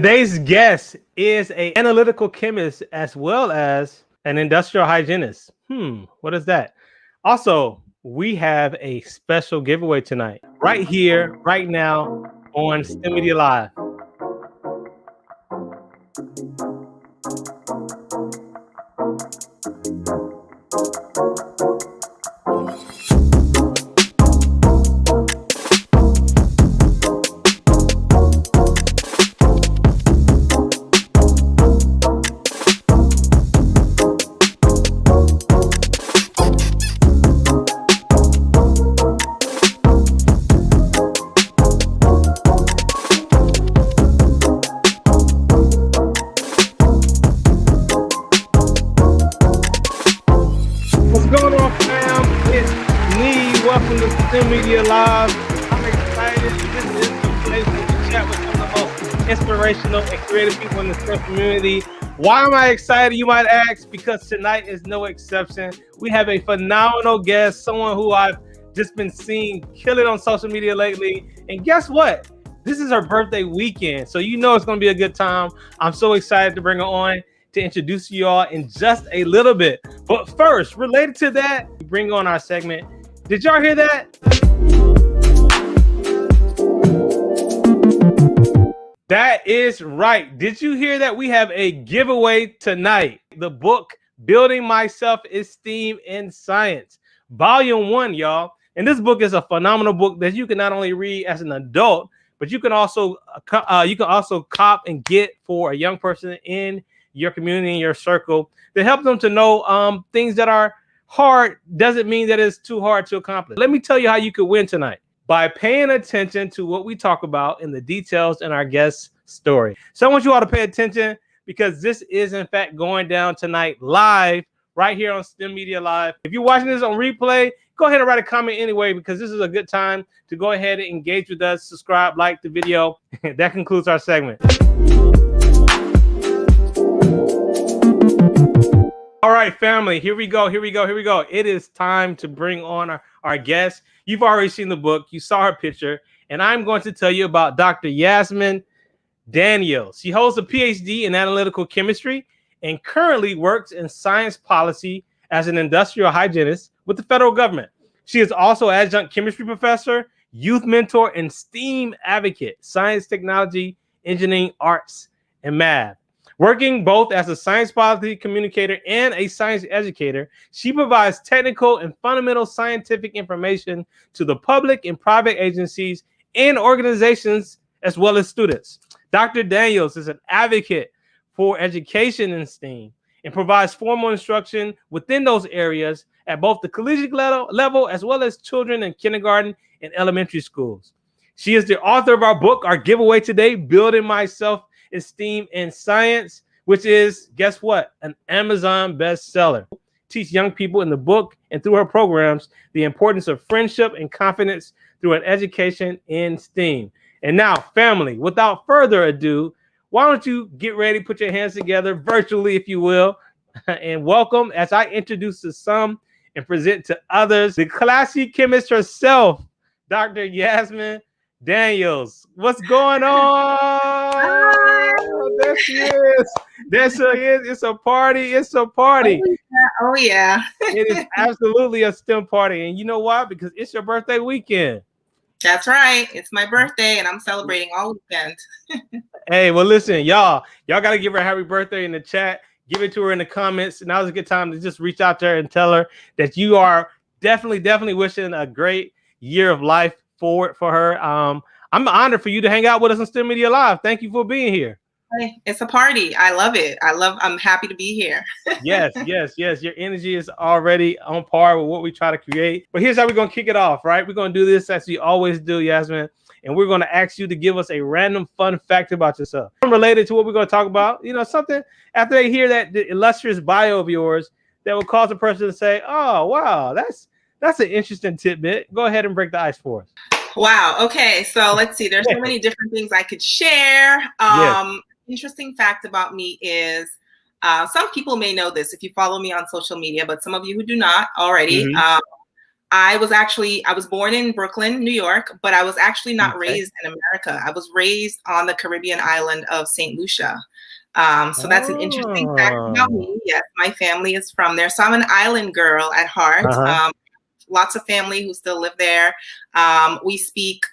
Today's guest is an analytical chemist as well as an industrial hygienist. What is that? Also, we have a special giveaway tonight, right here, right now on STEM Media Live. Media Live. I'm excited. This is the place where we chat with some of the most inspirational and creative people in the STEM community. Why am I excited, you might ask? Because tonight is no exception. We have a phenomenal guest, someone who I've just been seeing kill it on social media lately. And guess what? This is her birthday weekend, so you know it's going to be a good time. I'm so excited to bring her on to introduce you all in just a little bit. But first, related to that, we bring on our segment. Did y'all hear that? That is right. Did you hear that? We have a giveaway tonight. The book, Building My Self-Esteem in Science, Volume 1, y'all. And this book is a phenomenal book that you can not only read as an adult, but you can also cop and get for a young person in your community, in your circle, to help them to know things that are hard doesn't mean that it's too hard to accomplish. Let me tell you how you could win tonight by paying attention to what we talk about in the details in our guest story. So I want you all to pay attention because this is in fact going down tonight live right here on STEM Media Live. If you're watching this on replay, go ahead and write a comment anyway because this is a good time to go ahead and engage with us, subscribe, like the video. That concludes our segment. All right, family, here we go. It is time to bring on our guest. You've already seen the book. You saw her picture. And I'm going to tell you about Dr. Yasmine Daniels. She holds a Ph.D. in Analytical Chemistry and currently works in science policy as an industrial hygienist with the federal government. She is also Adjunct Chemistry Professor, youth mentor, and STEAM advocate, science, technology, engineering, arts, and math. Working both as a science policy communicator and a science educator, she provides technical and fundamental scientific information to the public and private agencies and organizations, as well as students. Dr. Daniels is an advocate for education in STEAM and provides formal instruction within those areas at both the collegiate level as well as children in kindergarten and elementary schools. She is the author of our book, our giveaway today, Building My Self-Esteem in Science, which is, guess what? An Amazon bestseller. Teach young people in the book and through her programs the importance of friendship and confidence through an education in STEAM. And now, family, without further ado, why don't you get ready, put your hands together virtually, if you will, and welcome as I introduce to some and present to others the classy chemist herself, Dr. Yasmine Daniels. What's going on? There she is. There she is. It's a party. It's a party. Oh, yeah. It is absolutely a STEM party. And you know why? Because it's your birthday weekend. That's right. It's my birthday and I'm celebrating all weekend. Hey, well, listen, y'all got to give her a happy birthday in the chat. Give it to her in the comments. Now's a good time to just reach out to her and tell her that you are definitely wishing a great year of life for her. I'm honored for you to hang out with us on STEM Media Live. Thank you for being here. It's a party. I love it. I'm happy to be here. Yes. Your energy is already on par with what we try to create. But here's how we're going to kick it off, right? We're going to do this as we always do, Yasmine. And we're going to ask you to give us a random fun fact about yourself. Related to what we're going to talk about, something after they hear that the illustrious bio of yours that will cause a person to say, oh, wow, that's an interesting tidbit. Go ahead and break the ice for us. Wow. Okay. So let's see. There's so many different things I could share. Interesting fact about me is some people may know this if you follow me on social media, but some of you who do not already, I was born in Brooklyn, New York, but I was actually not Okay. raised in America. I was raised on the Caribbean island of St. Lucia. So that's an interesting fact about Oh. me. Yes, my family is from there. So I'm an island girl at heart. Lots of family who still live there. We speak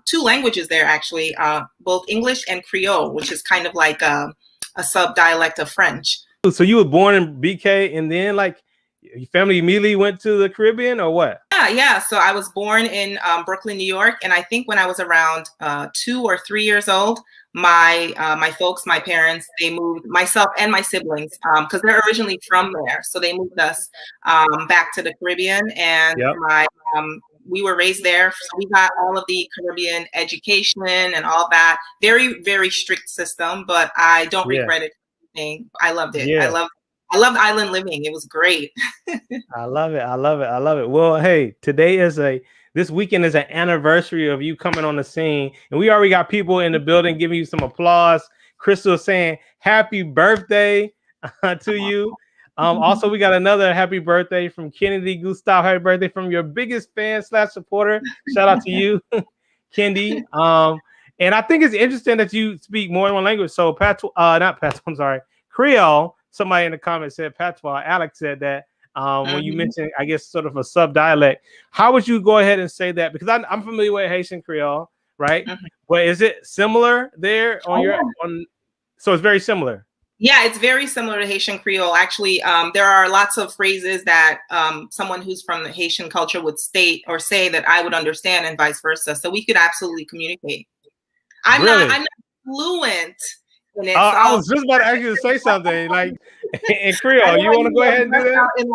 two languages there, actually, both English and Creole, which is kind of like a sub-dialect of French. So you were born in BK and then like your family immediately went to the Caribbean or what? Yeah. So I was born in Brooklyn, New York. And I think when I was around 2 or 3 years old, my folks, my parents, they moved myself and my siblings because they're originally from there. So they moved us back to the Caribbean, and we were raised there. So we got all of the Caribbean education and all that. Very, very strict system, but I don't regret it. I loved it. Yeah. I loved island living. It was great. I love it. I love it. I love it. Well, hey, this weekend is an anniversary of you coming on the scene, and we already got people in the building giving you some applause. Crystal saying happy birthday to you. Also, we got another happy birthday from Kennedy Gustav. Happy birthday from your biggest fan / supporter. Shout out to you, Kendi. And I think it's interesting that you speak more than one language. So I'm sorry, Creole. Somebody in the comments said patois. Alex said that when you mentioned, I guess, sort of a sub-dialect. How would you go ahead and say that? Because I'm familiar with Haitian Creole, right? But is it similar there on? So it's very similar. Yeah, it's very similar to Haitian Creole. Actually, there are lots of phrases that someone who's from the Haitian culture would state or say that I would understand, and vice versa. So we could absolutely communicate. I'm not fluent in it. I was just about to ask you to say something like in Creole. You want to go ahead and do that? In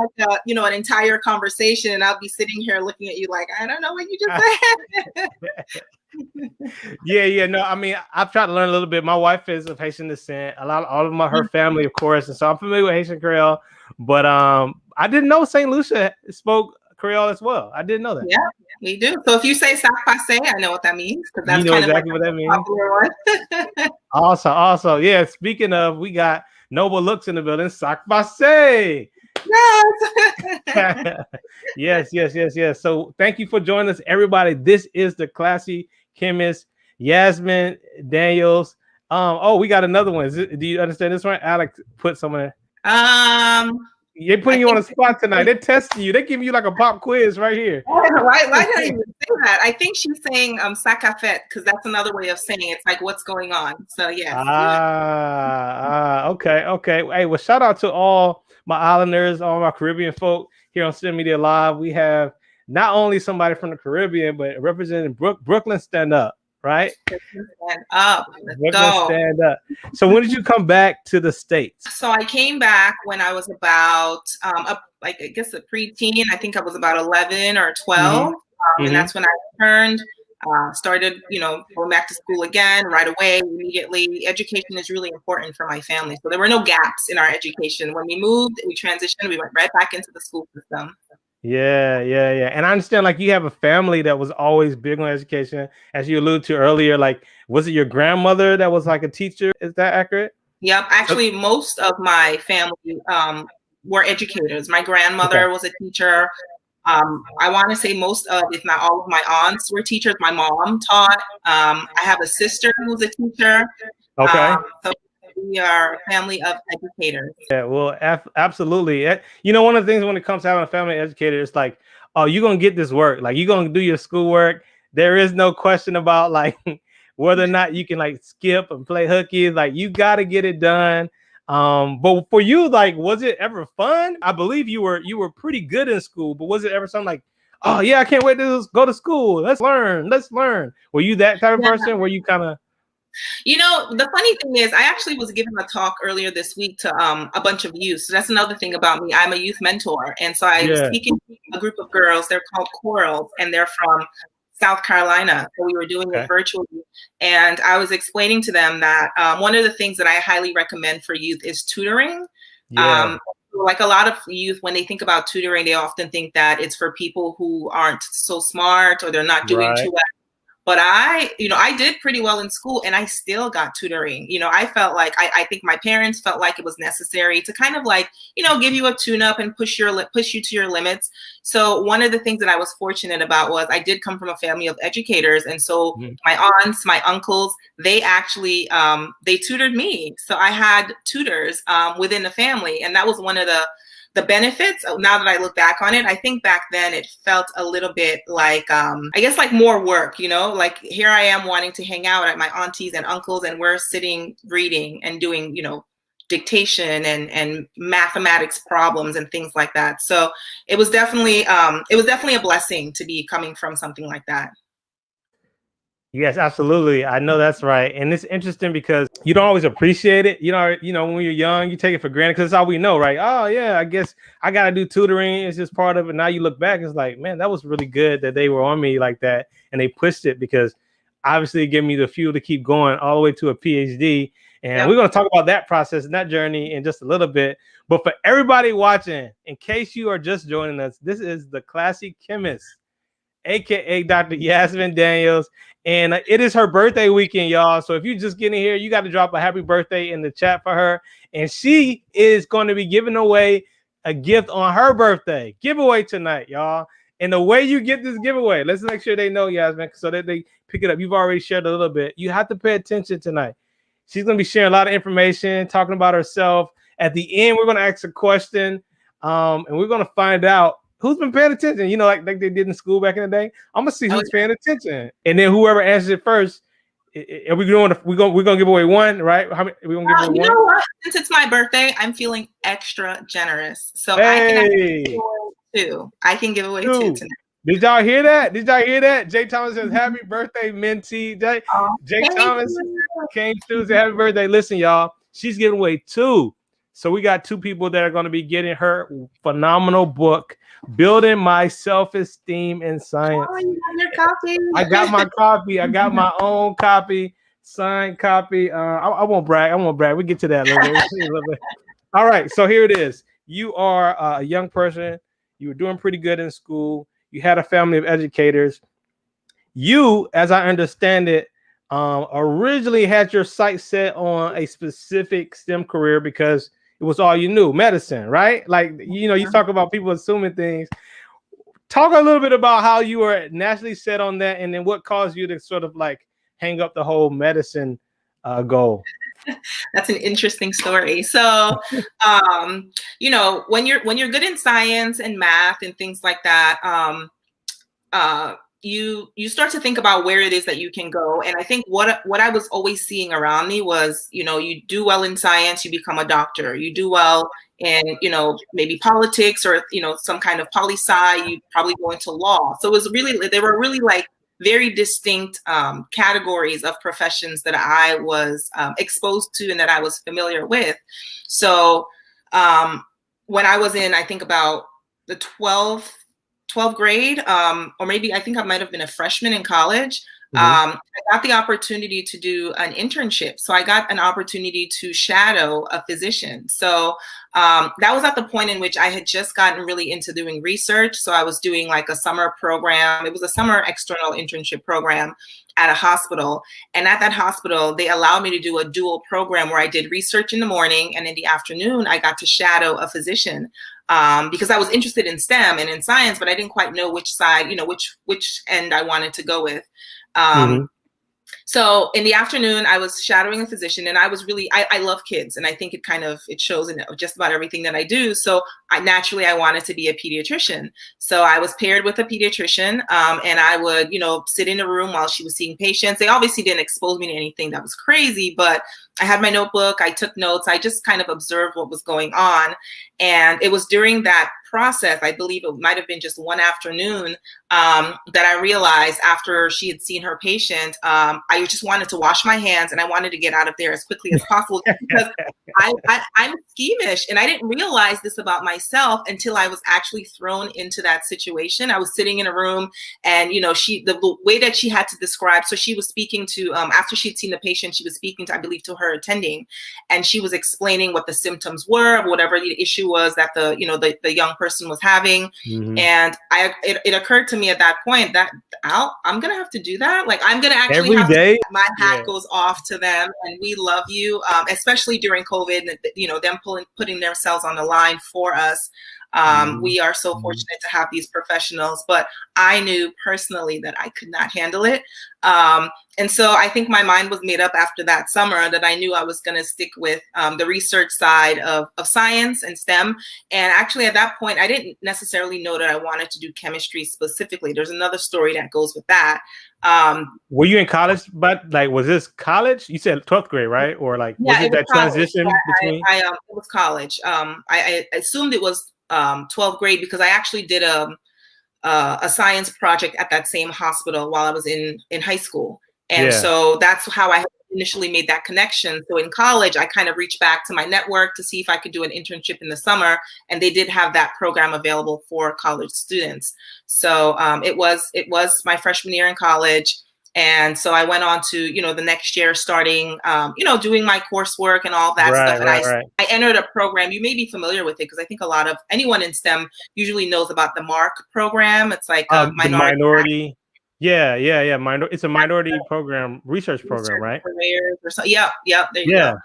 like an entire conversation, and I'll be sitting here looking at you like, I don't know what you just said. Yeah. No, I mean, I've tried to learn a little bit. My wife is of Haitian descent. All of her family, of course, and so I'm familiar with Haitian Creole. But I didn't know St. Lucia spoke Creole as well. I didn't know that. Yeah, we do. So if you say "sac passe," I know what that means, because that's kind exactly of what that means. Also, yeah. Speaking of, we got Noble Looks in the building. Sac passe. Yes. Yes. So thank you for joining us, everybody. This is the classy chemist, Yasmine Daniels. We got another one. Do you understand this one? Alex put someone. They're putting you on a spot tonight. They're testing you. They're giving you like a pop quiz right here. Why did I even say that? I think she's saying "sacafet" because that's another way of saying it. It's like what's going on. So yes. Okay. Hey, well, shout out to all my islanders, all my Caribbean folk here on STEM Media Live. We have not only somebody from the Caribbean, but representing Brooklyn Stand Up, right? Stand up. Stand up. So when did you come back to the States? So I came back when I was about I guess a preteen. I think I was about 11 or 12. And that's when I returned. Started, going back to school again right away, immediately. Education is really important for my family. So there were no gaps in our education. When we moved, we transitioned, we went right back into the school system. Yeah. And I understand, like, you have a family that was always big on education, as you alluded to earlier. Like, was it your grandmother that was like a teacher? Is that accurate? Yep. Actually, most of my family were educators. My grandmother was a teacher. I want to say most of, if not all of my aunts were teachers. My mom taught. I have a sister who's a teacher. So we are a family of educators. Yeah, well, absolutely. One of the things when it comes to having a family educator, it's like, oh, you're going to get this work. Like, you're going to do your schoolwork. There is no question about like whether or not you can like skip and play hooky. Like, you got to get it done. But for you, like, was it ever fun? I believe you were pretty good in school, but was it ever something like, oh yeah, I can't wait to go to school. Let's learn. Were you that type of person? Were you kind of? The funny thing is, I actually was giving a talk earlier this week to a bunch of youth. So that's another thing about me. I'm a youth mentor. And so I was speaking to a group of girls. They're called Corals, and they're from South Carolina. So we were doing it virtually. And I was explaining to them that one of the things that I highly recommend for youth is tutoring. Like a lot of youth, when they think about tutoring, they often think that it's for people who aren't so smart or they're not doing too well. But I did pretty well in school, and I still got tutoring. I felt like I think my parents felt like it was necessary to kind of like, give you a tune-up and push you to your limits. So one of the things that I was fortunate about was I did come from a family of educators, and so my aunts, my uncles, they actually they tutored me. So I had tutors within the family, and that was one of the benefits. Now that I look back on it, I think back then it felt a little bit like, I guess like more work, like here I am wanting to hang out at my aunties and uncles, and we're sitting reading and doing, dictation and mathematics problems and things like that. So it was definitely a blessing to be coming from something like that. Yes, absolutely. I know that's right. And it's interesting because you don't always appreciate it. When you're young, you take it for granted because it's all we know, right? Oh, yeah, I guess I got to do tutoring. It's just part of it. Now you look back, it's like, man, that was really good that they were on me like that. And they pushed it because obviously it gave me the fuel to keep going all the way to a PhD. And we're going to talk about that process and that journey in just a little bit. But for everybody watching, in case you are just joining us, this is the Classy Chemist, aka Dr. Yasmine Daniels, and it is her birthday weekend, y'all. So if you just get in here, you got to drop a happy birthday in the chat for her, and she is going to be giving away a gift on her birthday giveaway tonight, y'all. And the way you get this giveaway, let's make sure they know, Yasmine, so that they pick it up. You've already shared a little bit. You have to pay attention tonight. She's going to be sharing a lot of information, talking about herself. At the end, we're going to ask a question, and we're going to find out who's been paying attention, like they did in school back in the day. I'm gonna see who's paying attention, and then whoever answers it first, are we going to we're gonna give away one, right? How many? We're gonna give away one. You know what? Since it's my birthday, I'm feeling extra generous, so hey. I can give away two. I can give away two tonight. Did y'all hear that? Jay Thomas says happy birthday, Minty. Jay Thomas came through, say happy birthday. Listen, y'all, she's giving away two. So we got two people that are going to be getting her phenomenal book, Building My Self-Esteem in Science. Oh, you got your copy? I got my copy. I got my own copy, signed copy. I won't brag. We'll get to that a little bit. All right. So here it is. You are a young person. You were doing pretty good in school. You had a family of educators. You, as I understand it, originally had your sights set on a specific STEM career because it was all you knew, medicine, right? Like, you talk about people assuming things. Talk a little bit about how you were naturally set on that, and then what caused you to sort of like hang up the whole medicine goal. That's an interesting story. So, when you're good in science and math and things like that, you start to think about where it is that you can go. And I think what I was always seeing around me was, you do well in science, you become a doctor. You do well in, maybe politics or, some kind of poli-sci, you probably go into law. So it was really, they were really like very distinct categories of professions that I was exposed to and that I was familiar with. So when I was in, I think about the 12th grade, or maybe I think I might have been a freshman in college. I got the opportunity to do an internship. So I got an opportunity to shadow a physician. So that was at the point in which I had just gotten really into doing research. So I was doing like a summer program. It was a summer external internship program at a hospital. And at that hospital, they allowed me to do a dual program where I did research in the morning, and in the afternoon, I got to shadow a physician. Because I was interested in STEM and in science, but I didn't quite know which side, which end I wanted to go with. So in the afternoon, I was shadowing a physician, and I was really, I love kids, and I think it shows in just about everything that I do. So I wanted to be a pediatrician. So I was paired with a pediatrician, and I would, sit in a room while she was seeing patients. They obviously didn't expose me to anything that was crazy, but I had my notebook, I took notes, I just kind of observed what was going on. And it was during that process, I believe it might have been just one afternoon, that I realized after she had seen her patient, I just wanted to wash my hands and I wanted to get out of there as quickly as possible because I'm squeamish, and I didn't realize this about myself until I was actually thrown into that situation. I was sitting in a room, and the way that she had to describe, so she was speaking to, after she'd seen the patient, she was speaking to, I believe, to her attending, and she was explaining what the symptoms were, whatever the issue was that the young person was having. Mhm. And it occurred to me at that point that I'm going to have to do that. Like, I'm going to actually Every have day? my hat Yeah. goes off to them, and we love you, especially during COVID, you know, them putting themselves on the line for us. We are so fortunate to have these professionals, but I knew personally that I could not handle it. And so I think my mind was made up after that summer that I knew I was going to stick with the research side of science and STEM. And actually at that point, I didn't necessarily know that I wanted to do chemistry specifically. There's another story that goes with that. Were you in college? But like, was this college? You said 12th grade, right? Or like, was Yeah, it it was that college. transition between? It was college. I assumed it was 12th grade because I actually did a science project at that same hospital while I was in high school. And so that's how I initially made that connection. So in college, I kind of reached back to my network to see if I could do an internship in the summer. And they did have that program available for college students. So it was my freshman year in college. And so I went on to, you know, the next year starting, you know, doing my coursework and all that stuff. And I entered a program. You may be familiar with it because I think a lot of anyone in STEM usually knows about the MARC program. It's like a minority. Yeah. It's a minority program, research program, right? Or so. Yep. There you go.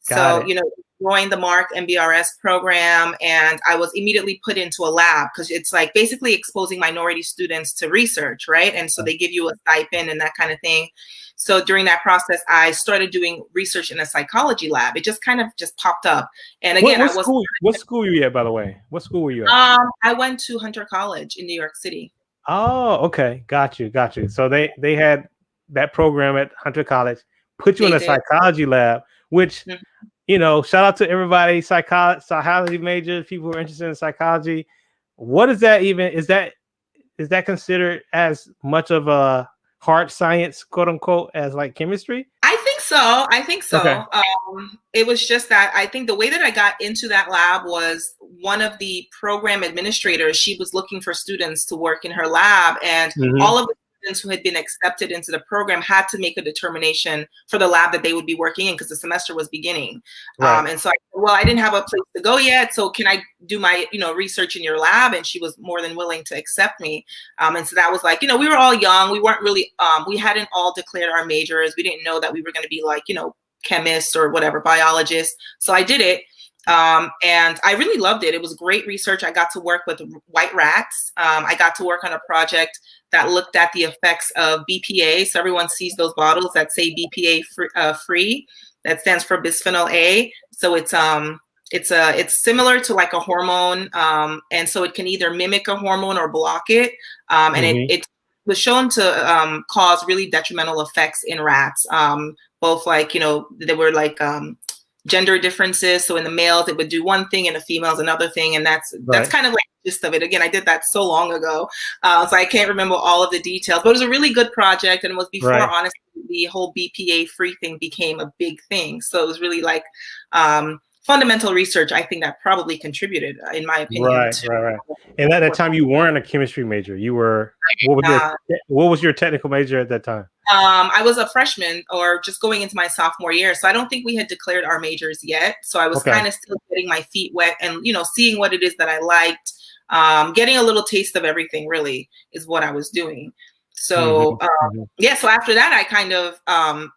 So, you know, joined the MARC MBRS program, and I was immediately put into a lab because it's like basically exposing minority students to research, right? And so they give you a stipend and that kind of thing. So during that process, I started doing research in a psychology lab. It just kind of just popped up. And again, what school were you at, by the way? What school were you at? I went to Hunter College in New York City. Oh, okay. Got you. So they had that program at Hunter College, put you in a psychology lab, which, you know, shout out to everybody, psychology majors, people who are interested in psychology. What is that even? Is that considered as much of a hard science, quote unquote, as like chemistry? I think so. Okay. It was just that I think the way that I got into that lab was one of the program administrators. She was looking for students to work in her lab, and all of the students who had been accepted into the program had to make a determination for the lab that they would be working in because the semester was beginning. Right. And so I didn't have a place to go yet. So can I do my, you know, research in your lab? And she was more than willing to accept me. And so that was like, you know, we were all young. We weren't really, we hadn't all declared our majors. We didn't know that we were going to be like, you know, chemists or whatever, biologists. So I did it. And I really loved it. It was great research. I got to work with white rats. I got to work on a project that looked at the effects of BPA. So everyone sees those bottles that say BPA free. That stands for bisphenol A. So it's similar to like a hormone, and so it can either mimic a hormone or block it. And it was shown to cause really detrimental effects in rats. Both like, you know, there were like gender differences. So in the males, it would do one thing, and the females another thing, and that's kind of like the gist of it. Again, I did that so long ago, so I can't remember all of the details. But it was a really good project, and it was before, honestly, the whole BPA free thing became a big thing. So it was really like fundamental research. I think that probably contributed, in my opinion. Right. And at that time, you weren't a chemistry major. You were. What was your technical major at that time? I was a freshman or just going into my sophomore year. So I don't think we had declared our majors yet. So I was kind of still getting my feet wet and, you know, seeing what it is that I liked. Getting a little taste of everything really is what I was doing. So, so after that, I kind of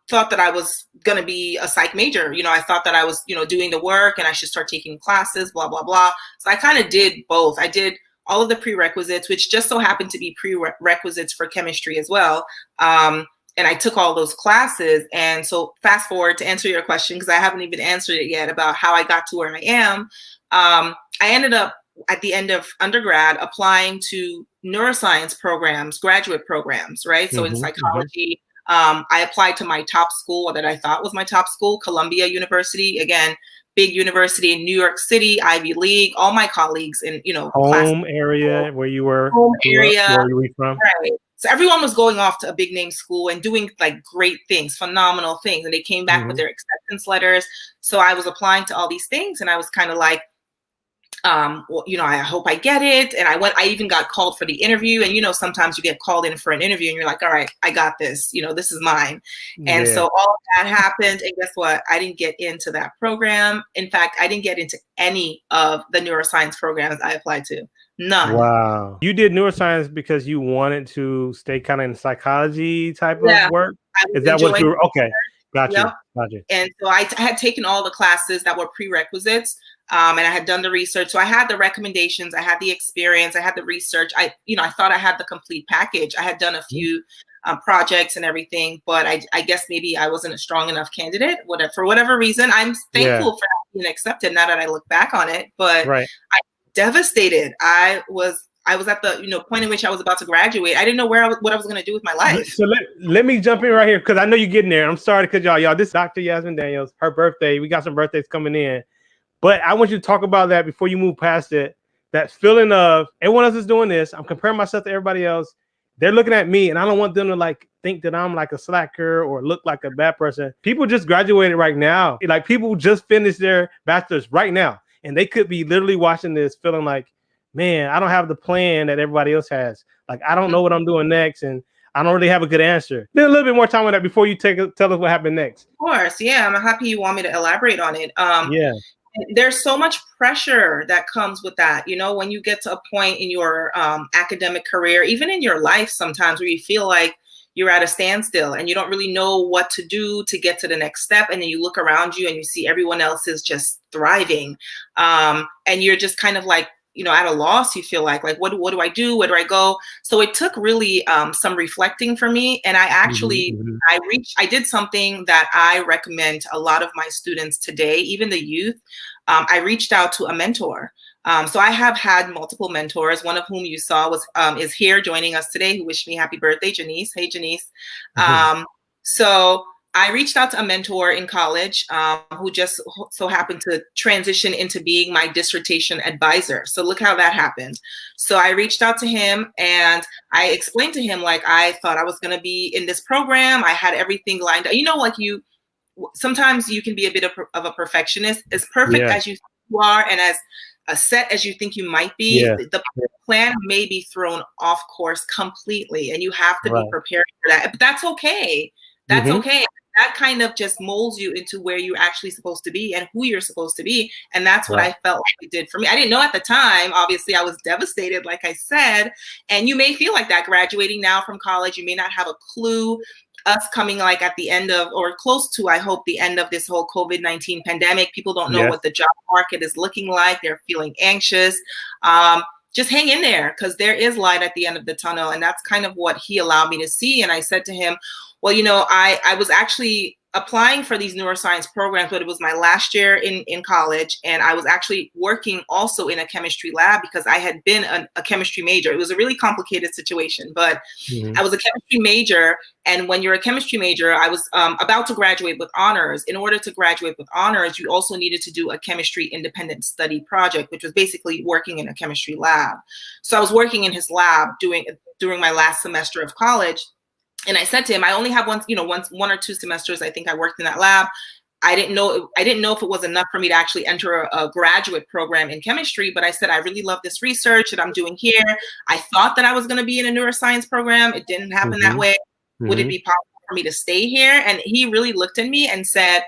thought that I was going to be a psych major. You know, I thought that I was, you know, doing the work and I should start taking classes, blah, blah, blah. So I kind of did both. I did all of the prerequisites, which just so happened to be prerequisites for chemistry as well. And I took all those classes. And so fast forward to answer your question, because I haven't even answered it yet about how I got to where I am. I ended up at the end of undergrad applying to neuroscience programs, graduate programs, right? So in psychology, I applied to my top school that I thought was my top school, Columbia University. Again, big university in New York City, Ivy League, all my colleagues in, you know, home area where you were, where you were from. Right. So everyone was going off to a big name school and doing like great things, phenomenal things. And they came back with their acceptance letters. So I was applying to all these things and I was kind of like, well, I hope I get it. And I even got called for the interview. And, sometimes you get called in for an interview and you're like, all right, I got this, this is mine. And Yeah. so all of that happened. And guess what? I didn't get into that program. In fact, I didn't get into any of the neuroscience programs I applied to. None. Wow. You did neuroscience because you wanted to stay kind of in psychology type Yeah, of work? I was Is that what enjoying you were? Okay. Got you. Yep. Got you. And so I had taken all the classes that were prerequisites, and I had done the research. So I had the recommendations, I had the experience, I had the research. I thought I had the complete package. I had done a few projects and everything, but I guess maybe I wasn't a strong enough candidate. For whatever reason, I'm thankful for being accepted now that I look back on it. But Right. I'm devastated. I was at the point in which I was about to graduate. I didn't know what I was going to do with my life. So let me jump in right here because I know you're getting there. I'm sorry to cut y'all. This is Dr. Yasmine Daniels, her birthday. We got some birthdays coming in, but I want you to talk about that before you move past it. That feeling of everyone else is doing this. I'm comparing myself to everybody else. They're looking at me, and I don't want them to think that I'm like a slacker or look like a bad person. People just graduated right now. Like people just finished their bachelor's right now, and they could be literally watching this, feeling like, man, I don't have the plan that everybody else has. Like, I don't know what I'm doing next, and I don't really have a good answer. Then a little bit more time on that before you tell us what happened next. Of course, yeah, I'm happy you want me to elaborate on it. Yeah. There's so much pressure that comes with that. When you get to a point in your academic career, even in your life sometimes, where you feel like you're at a standstill and you don't really know what to do to get to the next step. And then you look around you and you see everyone else is just thriving. And you're just kind of like, at a loss. You feel like what do I do? Where do I go? So it took really some reflecting for me. And I actually, I did something that I recommend to a lot of my students today, even the youth. I reached out to a mentor. So I have had multiple mentors, one of whom you saw is here joining us today, who wished me happy birthday, Janice. Hey, Janice. So I reached out to a mentor in college who just so happened to transition into being my dissertation advisor. So look how that happened. So I reached out to him and I explained to him, I thought I was going to be in this program. I had everything lined up. Sometimes you can be a bit of a perfectionist. As perfect as you are and as set as you think you might be, the plan may be thrown off course completely, and you have to be prepared for that. But that's okay. That's okay. That kind of just molds you into where you're actually supposed to be and who you're supposed to be. And that's what I felt like it did for me. I didn't know at the time. Obviously, I was devastated, like I said. And you may feel like that graduating now from college. You may not have a clue. Us coming at the end of, or close to, I hope, the end of this whole COVID-19 pandemic. People don't know what the job market is looking like. They're feeling anxious. Just hang in there, because there is light at the end of the tunnel. And that's kind of what he allowed me to see. And I said to him, well, I was actually applying for these neuroscience programs, but it was my last year in college. And I was actually working also in a chemistry lab because I had been a chemistry major. It was a really complicated situation, but I was a chemistry major. And when you're a chemistry major, I was about to graduate with honors. In order to graduate with honors, you also needed to do a chemistry independent study project, which was basically working in a chemistry lab. So I was working in his lab during my last semester of college. And I said to him, I only have one or two semesters. I think I worked in that lab. I didn't know if it was enough for me to actually enter a graduate program in chemistry, but I said, I really love this research that I'm doing here. I thought that I was going to be in a neuroscience program. It didn't happen that way. Would it be possible for me to stay here? And he really looked at me and said,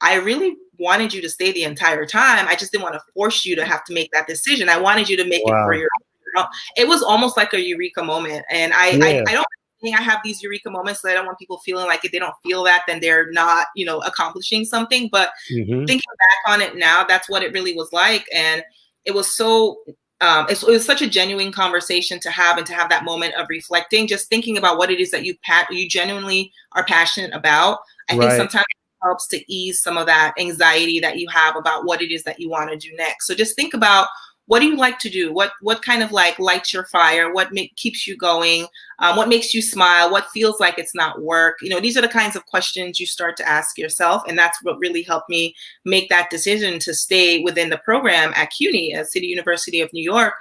I really wanted you to stay the entire time. I just didn't want to force you to have to make that decision. I wanted you to make it for your own. It was almost like a eureka moment. And I don't think I have these eureka moments, so I don't want people feeling like if they don't feel that, then they're not, accomplishing something. But thinking back on it now, that's what it really was like. And it was so, it was such a genuine conversation to have, and to have that moment of reflecting, just thinking about what it is that you genuinely are passionate about. I think sometimes it helps to ease some of that anxiety that you have about what it is that you want to do next. So just think about, what do you like to do? What kind of lights your fire? What keeps you going? What makes you smile? What feels like it's not work? These are the kinds of questions you start to ask yourself. And that's what really helped me make that decision to stay within the program at CUNY, at City University of New York.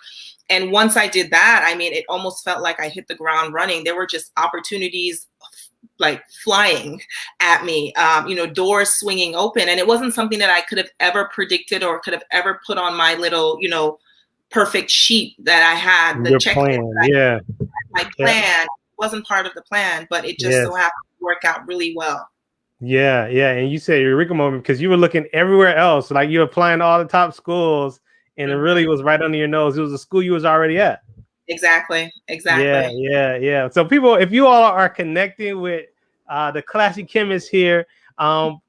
And once I did that, it almost felt like I hit the ground running. There were just opportunities like flying at me, doors swinging open. And it wasn't something that I could have ever predicted or could have ever put on my little, perfect sheet that I had, the Your checklist plan. that Yeah. my plan wasn't part of the plan, but it just so Yes. happened to work out really well. Yeah. Yeah. And you say eureka moment because you were looking everywhere else. Like you were applying to all the top schools and it really was right under your nose. It was a school you was already at. Exactly. Yeah, yeah, yeah. So people, if you all are connecting with the classic chemist here,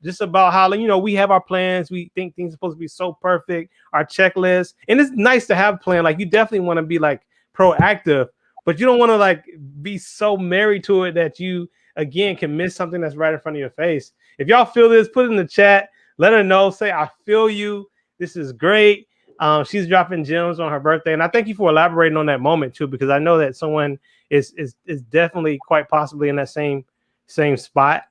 just about how, we have our plans. We think things are supposed to be so perfect, our checklist. And it's nice to have a plan. Like you definitely want to be like proactive, but you don't want to like be so married to it that you again can miss something that's right in front of your face. If y'all feel this, put it in the chat. Let her know. Say, I feel you. This is great. She's dropping gems on her birthday, and I thank you for elaborating on that moment too, because I know that someone is definitely quite possibly in that same spot.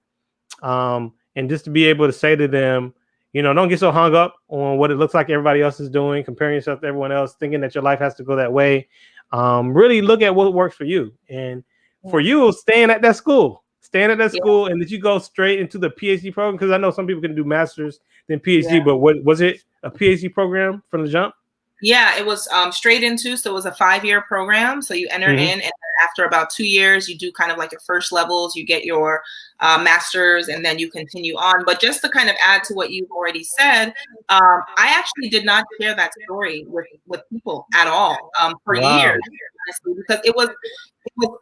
And just to be able to say to them, don't get so hung up on what it looks like everybody else is doing, comparing yourself to everyone else, thinking that your life has to go that way. Really look at what works for you, and for you, staying at that school, and did you go straight into the PhD program? Because I know some people can do masters then PhD, but what was it? A PhD program from the jump? Yeah, it was straight into, so it was a 5-year program. So you enter in, and after about 2 years, you do kind of like your first levels, you get your master's, and then you continue on. But just to kind of add to what you've already said, I actually did not share that story with people at all for years, honestly, because it was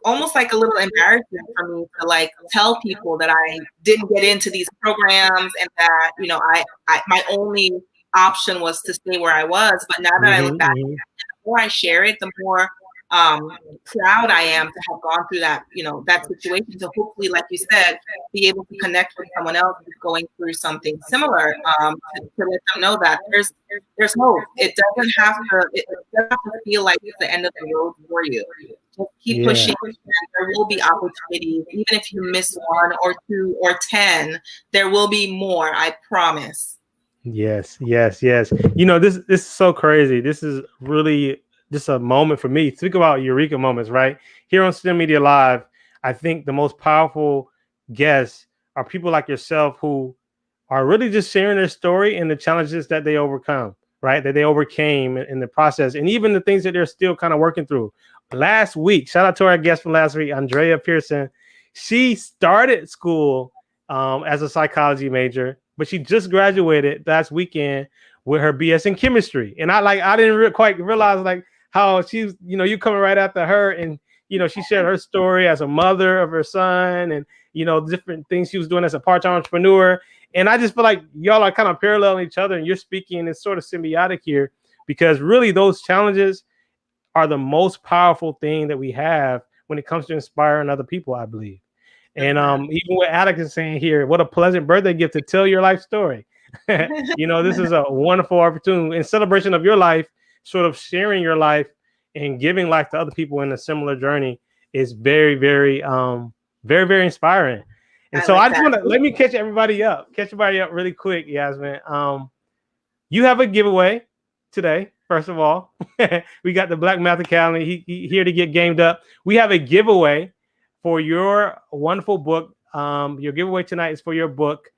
almost like a little embarrassment for me to like tell people that I didn't get into these programs and that, I my only option was to stay where I was. But now that I look back, the more I share it, the more proud I am to have gone through that, that situation, to hopefully, like you said, be able to connect with someone else who's going through something similar, to let them know that there's hope. It doesn't have to feel like it's the end of the road for you. Just keep pushing. There will be opportunities, even if you miss 1 or 2 or 10. There will be more. I promise. Yes. This is so crazy. This is really just a moment for me. Think about eureka moments, right? Here on STEM Media Live, I think the most powerful guests are people like yourself who are really just sharing their story and the challenges that they overcome, right? That they overcame in the process, and even the things that they're still kind of working through. Last week, shout out to our guest from last week, Andrea Pearson. She started school as a psychology major, but she just graduated last weekend with her BS in chemistry. And I didn't quite realize like how she's, you coming right after her, and she shared her story as a mother of her son, and different things she was doing as a part-time entrepreneur. And I just feel like y'all are kind of paralleling each other, and you're speaking, it's sort of symbiotic here, because really those challenges are the most powerful thing that we have when it comes to inspiring other people, I believe. And even what Alex is saying here, what a pleasant birthday gift to tell your life story. This is a wonderful opportunity in celebration of your life, sort of sharing your life and giving life to other people in a similar journey is very, very, very, very inspiring. And so I just want to let me catch everybody up really quick, Yasmine. You have a giveaway today. First of all, we got the Black Math Academy. He here to get gamed up. We have a giveaway for your wonderful book. Your giveaway tonight is for your book,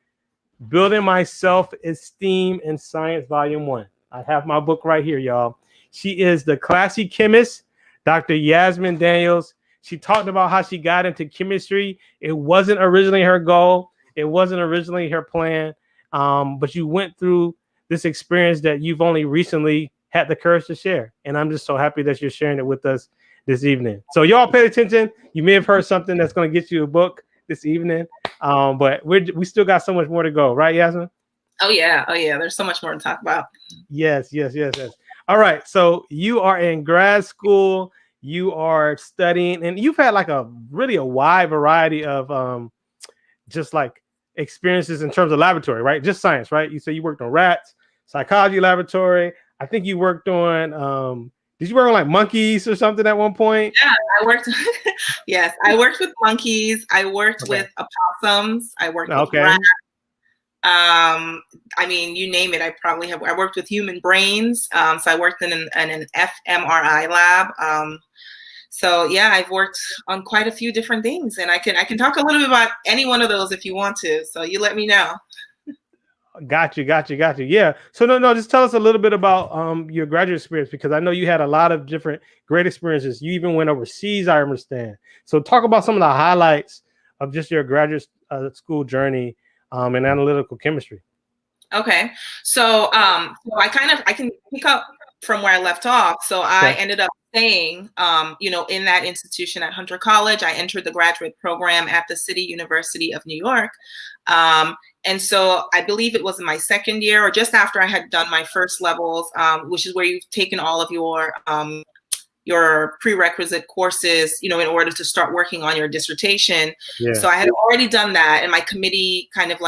Building My Self-Esteem in Science, Volume 1. I have my book right here, y'all. She is the classy chemist, Dr. Yasmine Daniels. She talked about how she got into chemistry. It wasn't originally her goal. It wasn't originally her plan. But you went through this experience that you've only recently had the courage to share. And I'm just so happy that you're sharing it with us this evening. So y'all pay attention. You may have heard something that's going to get you a book this evening. But we still got so much more to go, right, Yasmine? Oh yeah. There's so much more to talk about. Yes. All right. So you are in grad school. You are studying, and you've had like a wide variety of just like experiences in terms of laboratory, right? Just science, right? You say you worked on rats, psychology laboratory. I think you worked on did you work on like monkeys or something at one point? Yeah, I worked. Yes, I worked with monkeys. I worked with opossums. I worked with rats. I mean, you name it. I worked with human brains. So I worked in an fMRI lab. So yeah, I've worked on quite a few different things, and I can talk a little bit about any one of those if you want to. So you let me know. Got you. Yeah. So no, just tell us a little bit about your graduate experience, because I know you had a lot of different great experiences. You even went overseas, I understand. So talk about some of the highlights of just your graduate school journey in analytical chemistry. Okay, so I can pick up from where I left off. So I ended up staying, in that institution at Hunter College. I entered the graduate program at the City University of New York. And so I believe it was in my second year or just after I had done my first levels, which is where you've taken all of your prerequisite courses, in order to start working on your dissertation. Yeah. So I had already done that, and my committee kind of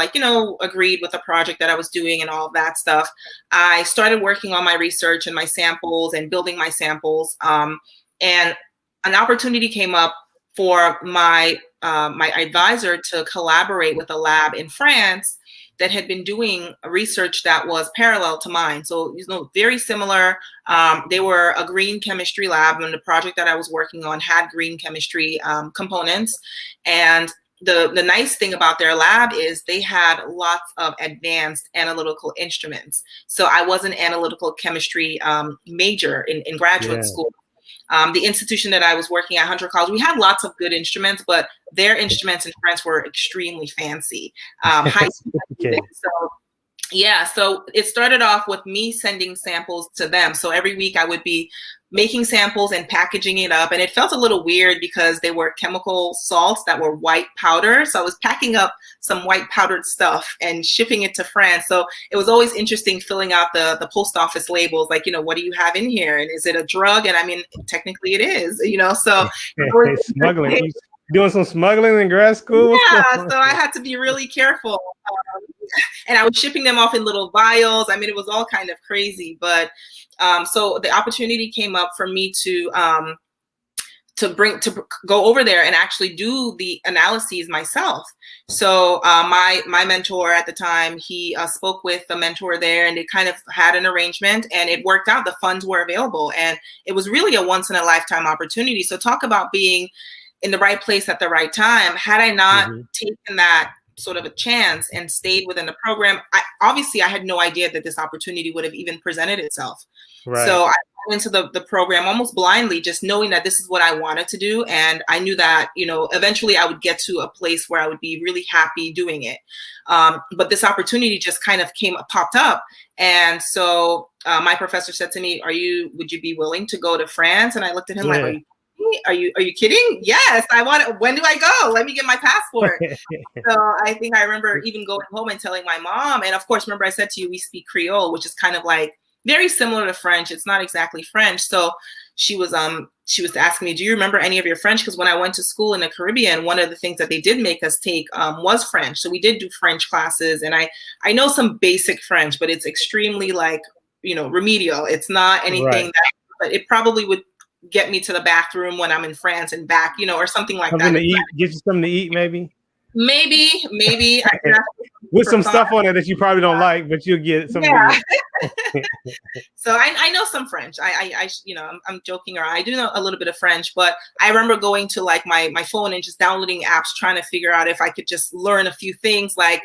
agreed with the project that I was doing and all of that stuff. I started working on my research and my samples and building my samples. And an opportunity came up for my advisor to collaborate with a lab in France that had been doing research that was parallel to mine. So, very similar. They were a green chemistry lab, and the project that I was working on had green chemistry components. And the nice thing about their lab is they had lots of advanced analytical instruments. So I was an analytical chemistry major in graduate school. The institution that I was working at, Hunter College, we had lots of good instruments, but their instruments in France were extremely fancy. High okay. So it started off with me sending samples to them. So every week I would be making samples and packaging it up. And it felt a little weird because they were chemical salts that were white powder. So I was packing up some white powdered stuff and shipping it to France. So it was always interesting filling out the post office labels, like, what do you have in here? And is it a drug? And I mean, technically it is, so. Smuggling. Doing some smuggling in grad school? Yeah, so I had to be really careful. And I was shipping them off in little vials. I mean, it was all kind of crazy. But so the opportunity came up for me to go over there and actually do the analyses myself. So my mentor at the time, he spoke with the mentor there, and they kind of had an arrangement, and it worked out. The funds were available, and it was really a once in a lifetime opportunity. So talk about being in the right place at the right time. Had I not taken that sort of a chance and stayed within the program, I had no idea that this opportunity would have even presented itself. Right. So I went into the program almost blindly, just knowing that this is what I wanted to do. And I knew that, eventually I would get to a place where I would be really happy doing it. But this opportunity just kind of popped up. And so my professor said to me, would you be willing to go to France? And I looked at him like, are you kidding? Yes, I want it. When do I go? Let me get my passport. So I think I remember even going home and telling my mom. And of course, remember I said to you, we speak Creole, which is kind of like very similar to French. It's not exactly French. So she was asking me, do you remember any of your French? Because when I went to school in the Caribbean, one of the things that they did make us take was French. So we did do French classes, and I know some basic French, but it's extremely remedial. It's not anything but it probably would get me to the bathroom when I'm in France and back, or something like that. Get you something to eat, maybe. Maybe. With some stuff on it that you probably don't like, but you'll get something. Yeah. So I know some French. I'm joking around. I do know a little bit of French, but I remember going to my phone and just downloading apps, trying to figure out if I could just learn a few things, like,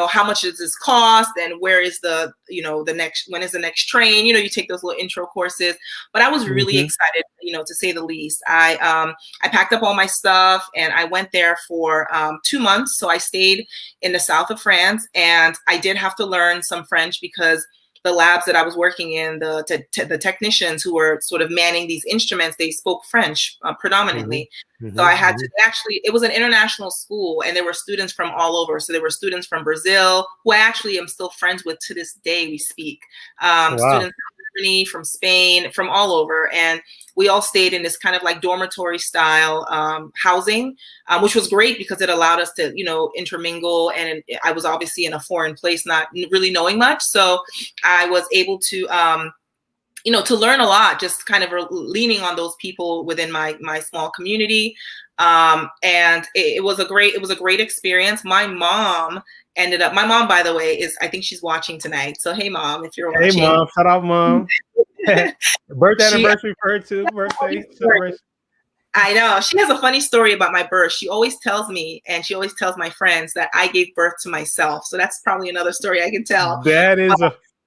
how much does this cost, and where is when is the next train? You take those little intro courses. But I was really excited, to say the least. I packed up all my stuff and I went there for 2 months. So I stayed in the south of France, and I did have to learn some French because the labs that I was working in, the technicians who were sort of manning these instruments, they spoke French predominantly. So I had to it was an international school, and there were students from all over. So there were students from Brazil, who I actually am still friends with to this day. We speak students from Germany, from Spain, from all over. And we all stayed in this kind of like dormitory style housing, which was great because it allowed us to, intermingle. And I was obviously in a foreign place, not really knowing much. So I was able to, to learn a lot, just kind of leaning on those people within my small community. And it was a great experience. My mom, by the way, I think she's watching tonight. So, hey, Mom, if you're watching. Hey, Mom. Shout out, Mom. Birthday anniversary for her, too. Birthday celebration. I know. She has a funny story about my birth. She always tells me, and she always tells my friends, that I gave birth to myself. So that's probably another story I can tell. That is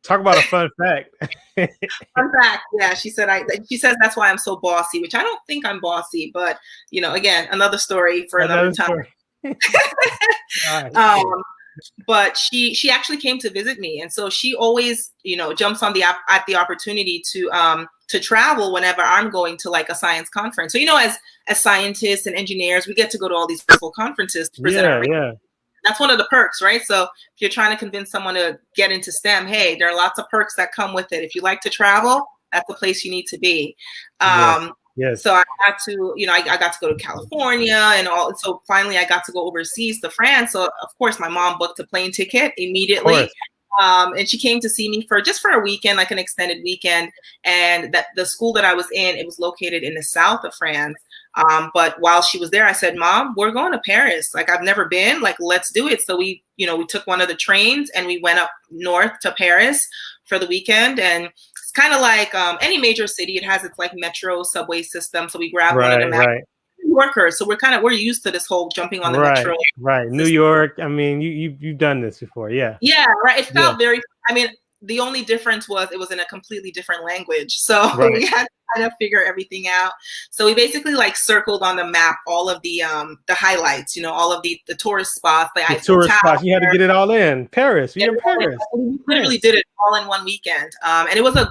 talk about a fun fact. Fun fact, yeah. She says that's why I'm so bossy, which I don't think I'm bossy, but again, another story for another time. Right, But she actually came to visit me, and so she always jumps on at the opportunity to travel whenever I'm going to like a science conference. So as scientists and engineers, we get to go to all these virtual conferences to present our research. That's one of the perks, right? So if you're trying to convince someone to get into STEM, hey, there are lots of perks that come with it. If you like to travel, that's the place you need to be. Yes. So I got to, I got to go to California and all. And so finally I got to go overseas to France. So of course my mom booked a plane ticket immediately. And she came to see me for a weekend, like an extended weekend. And that the school that I was in, it was located in the south of France. But while she was there, I said, Mom, we're going to Paris. Like, I've never been, like, let's do it. So we took one of the trains and we went up north to Paris for the weekend. And it's kind of like any major city. It has its like metro subway system. So we grabbed one of the New Yorkers. So we're used to this whole jumping on the metro. Right. New York. I mean, you've done this before. Yeah. Yeah. Right. It felt very, the only difference was it was in a completely different language. So we had to kind of figure everything out. So we basically like circled on the map all of the highlights, all of the tourist spots. The tourist spots. You had to get it all in. Paris. You're in Paris. We literally did it all in one weekend. And it was a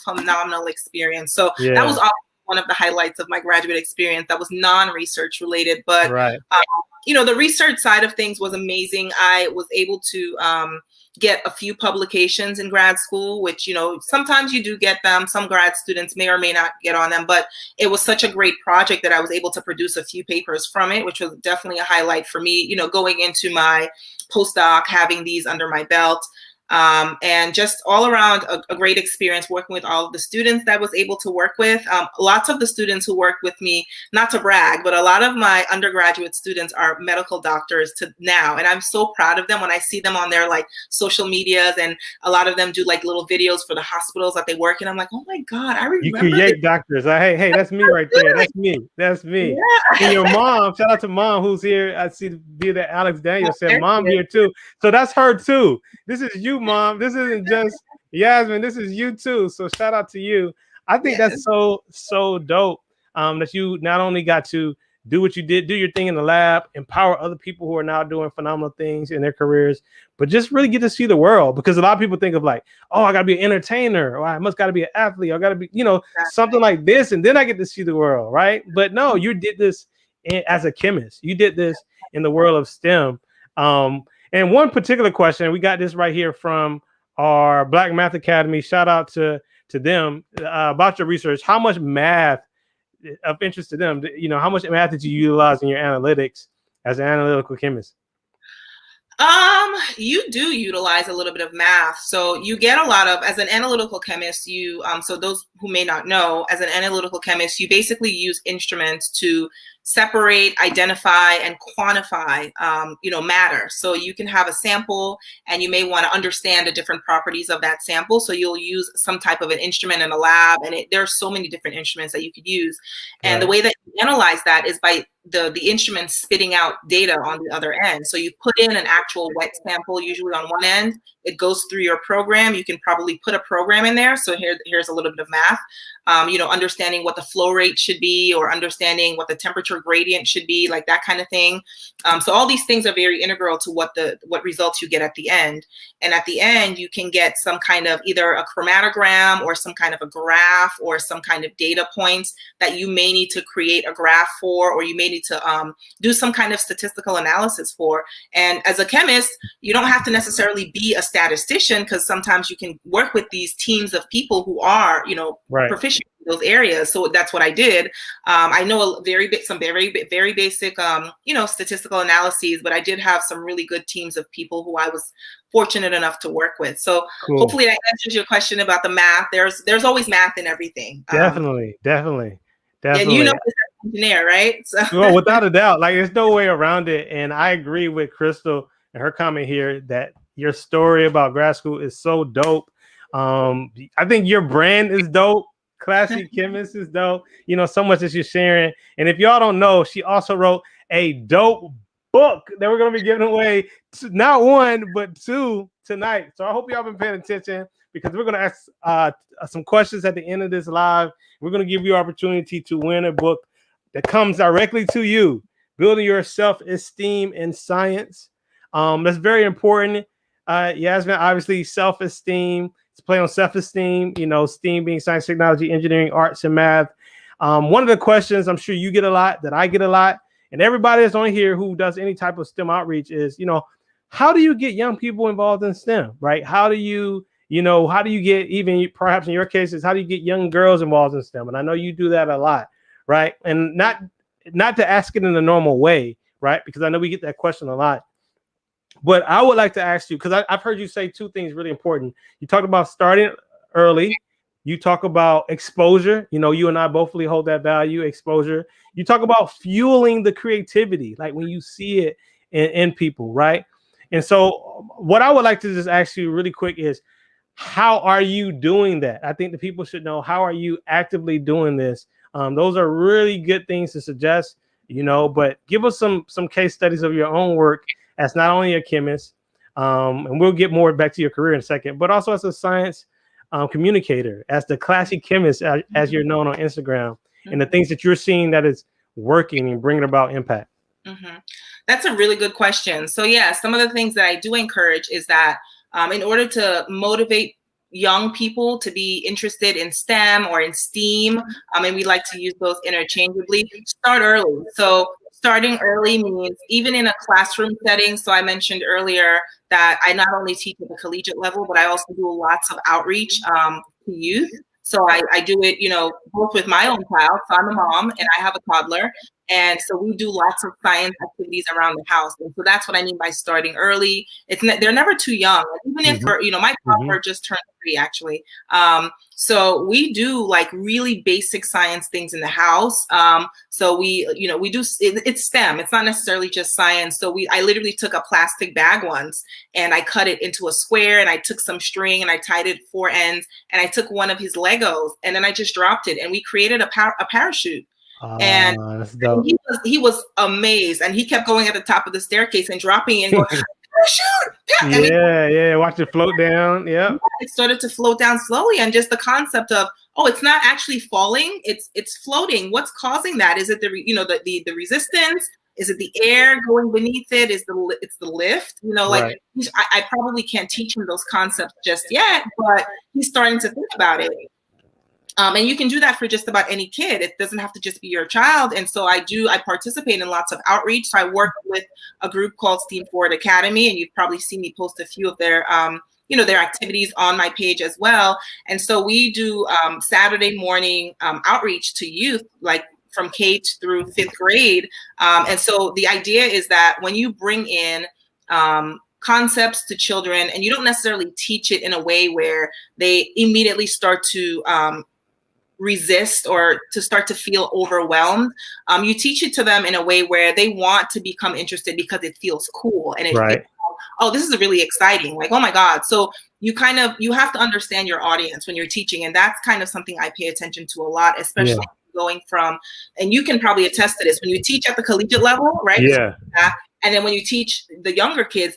phenomenal experience. So that was one of the highlights of my graduate experience. That was non-research related, but the research side of things was amazing. I was able to get a few publications in grad school, which, sometimes you do get them. Some grad students may or may not get on them, but it was such a great project that I was able to produce a few papers from it, which was definitely a highlight for me, going into my postdoc, having these under my belt. And just all around a great experience working with all of the students that I was able to work with. Lots of the students who worked with me, not to brag, but a lot of my undergraduate students are medical doctors now. And I'm so proud of them when I see them on their like social medias, and a lot of them do like little videos for the hospitals that they work in. I'm like, oh my God, I remember. You create doctors. Hey, that's me right there. That's me. Yeah. And your mom, shout out to Mom who's here. I see that Alex Daniels said Mom here too. So that's her too. This is you, Mom. This isn't just Yasmine. This is you too. So shout out to you. I think that's so dope that you not only got to do what you did, do your thing in the lab, empower other people who are now doing phenomenal things in their careers, but just really get to see the world. Because a lot of people think of like, oh, I got to be an entertainer, or I must got to be an athlete, or I got to be, something like this, and then I get to see the world, right? But no, you did this as a chemist. You did this in the world of STEM. And one particular question, we got this right here from our Black Math Academy. Shout out to them about your research. How much math of interest to them? How much math did you utilize in your analytics as an analytical chemist? You do utilize a little bit of math. So you get a lot of, as an analytical chemist, so those who may not know, as an analytical chemist, you basically use instruments to separate, identify, and quantify, matter. So you can have a sample and you may want to understand the different properties of that sample. So you'll use some type of an instrument in a lab, and there are so many different instruments that you could use. And the way that you analyze that is by the instrument spitting out data on the other end. So you put in an actual wet sample, usually on one end, it goes through your program. You can probably put a program in there. So here's a little bit of math, understanding what the flow rate should be, or understanding what the temperature gradient should be, like that kind of thing. So all these things are very integral to what results you get at the end. And at the end, you can get some kind of either a chromatogram or some kind of a graph or some kind of data points that you may need to create a graph for, or you may need to do some kind of statistical analysis for. And as a chemist, you don't have to necessarily be a statistician, because sometimes you can work with these teams of people who are, proficient in those areas. So that's what I did. I know some very basic, statistical analyses, but I did have some really good teams of people who I was fortunate enough to work with. So hopefully that answers your question about the math. There's always math in everything. Definitely. And as an engineer, right? So. Well, without a doubt, like there's no way around it. And I agree with Crystal and her comment here that your story about grad school is so dope. I think your brand is dope, Classy Chemist is dope. You know, so much that she's sharing. And if y'all don't know, she also wrote a dope book that we're going to be giving away, not one, but two tonight. So I hope y'all been paying attention, because we're going to ask some questions at the end of this live. We're going to give you opportunity to win a book that comes directly to you, Building Your Self-Esteem in Science. That's very important. Yasmine, obviously, self-esteem. It's play on self-esteem, you know, STEAM being science, technology, engineering, arts, and math. One of the questions I'm sure you get a lot, that I get a lot, and everybody that's on here who does any type of STEM outreach is, you know, how do you get young people involved in STEM, right? How do you get, even perhaps in your cases, how do you get young girls involved in STEM? And I know you do that a lot, right? And not to ask it in the normal way, right? Because I know we get that question a lot. But I would like to ask you, because I've heard you say two things really important. You talked about starting early. You talk about exposure. You know, you and I both really hold that value, exposure. You talk about fueling the creativity, like when you see it in people, right? And so what I would like to just ask you really quick is, how are you doing that? I think the people should know, how are you actively doing this? Those are really good things to suggest, you know, but give us some case studies of your own work as not only a chemist, and we'll get more back to your career in a second, but also as a science communicator, as the classy chemist, as you're known on Instagram, and the things that you're seeing that is working and bringing about impact. That's a really good question. So yeah, some of the things that I do encourage is that in order to motivate young people to be interested in STEM or in STEAM, and we like to use those interchangeably, start early. So starting early means even in a classroom setting. So I mentioned earlier that I not only teach at the collegiate level, but I also do lots of outreach to youth. So I do it, you know, both with my own child. So I'm a mom and I have a toddler. And so we do lots of science activities around the house. And so that's what I mean by starting early. They're never too young. Even if, you know, my toddler just turned 3 actually. So we do like really basic science things in the house. So we, you know, we do, it's STEM. It's not necessarily just science. So I literally took a plastic bag once and I cut it into a square and I took some string and I tied it 4 ends and I took one of his Legos and then I just dropped it and we created a parachute. And he was amazed and he kept going at the top of the staircase and dropping it and going, parachute! Yeah, watch it float down. Yeah, it started to float down slowly, and just the concept of, oh, it's not actually falling, it's floating. What's causing that? Is it the resistance? Is it the air going beneath it? It's the lift? You know, like I probably can't teach him those concepts just yet, but he's starting to think about it. And you can do that for just about any kid. It doesn't have to just be your child. And so I participate in lots of outreach. So I work with a group called STEAM Forward Academy, and you've probably seen me post a few of their their activities on my page as well. And so we do Saturday morning outreach to youth, like from K through 5th grade. And so the idea is that when you bring in concepts to children, and you don't necessarily teach it in a way where they immediately start to resist or to start to feel overwhelmed. You teach it to them in a way where they want to become interested because it feels cool and it feels, oh, this is really exciting. Like, oh my God. So you have to understand your audience when you're teaching. And that's kind of something I pay attention to a lot, especially going from, and you can probably attest to this, when you teach at the collegiate level, right? Yeah. And then when you teach the younger kids,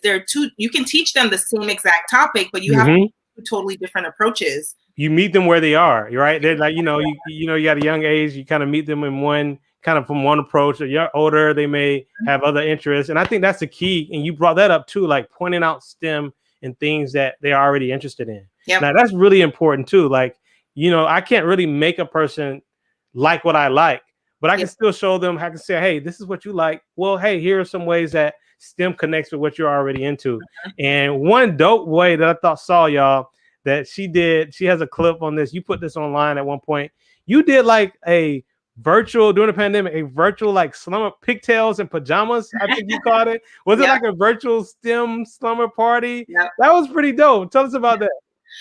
you can teach them the same exact topic, but you have two totally different approaches. You meet them where they are, right? They're like, you got a young age, you kind of meet them in from one approach. Or you're older, they may have other interests. And I think that's the key. And you brought that up too, like pointing out STEM and things that they're already interested in. Yep. Now that's really important too. Like, I can't really make a person like what I like, but I can still show them, I can say, hey, this is what you like. Well, hey, here are some ways that STEM connects with what you're already into. And one dope way that I saw y'all, that she has a clip on this. You put this online at one point. You did like a virtual, during the pandemic, a virtual like slumber, pigtails and pajamas, I think you called it. Was it like a virtual STEM slumber party? That was pretty dope. Tell us about that.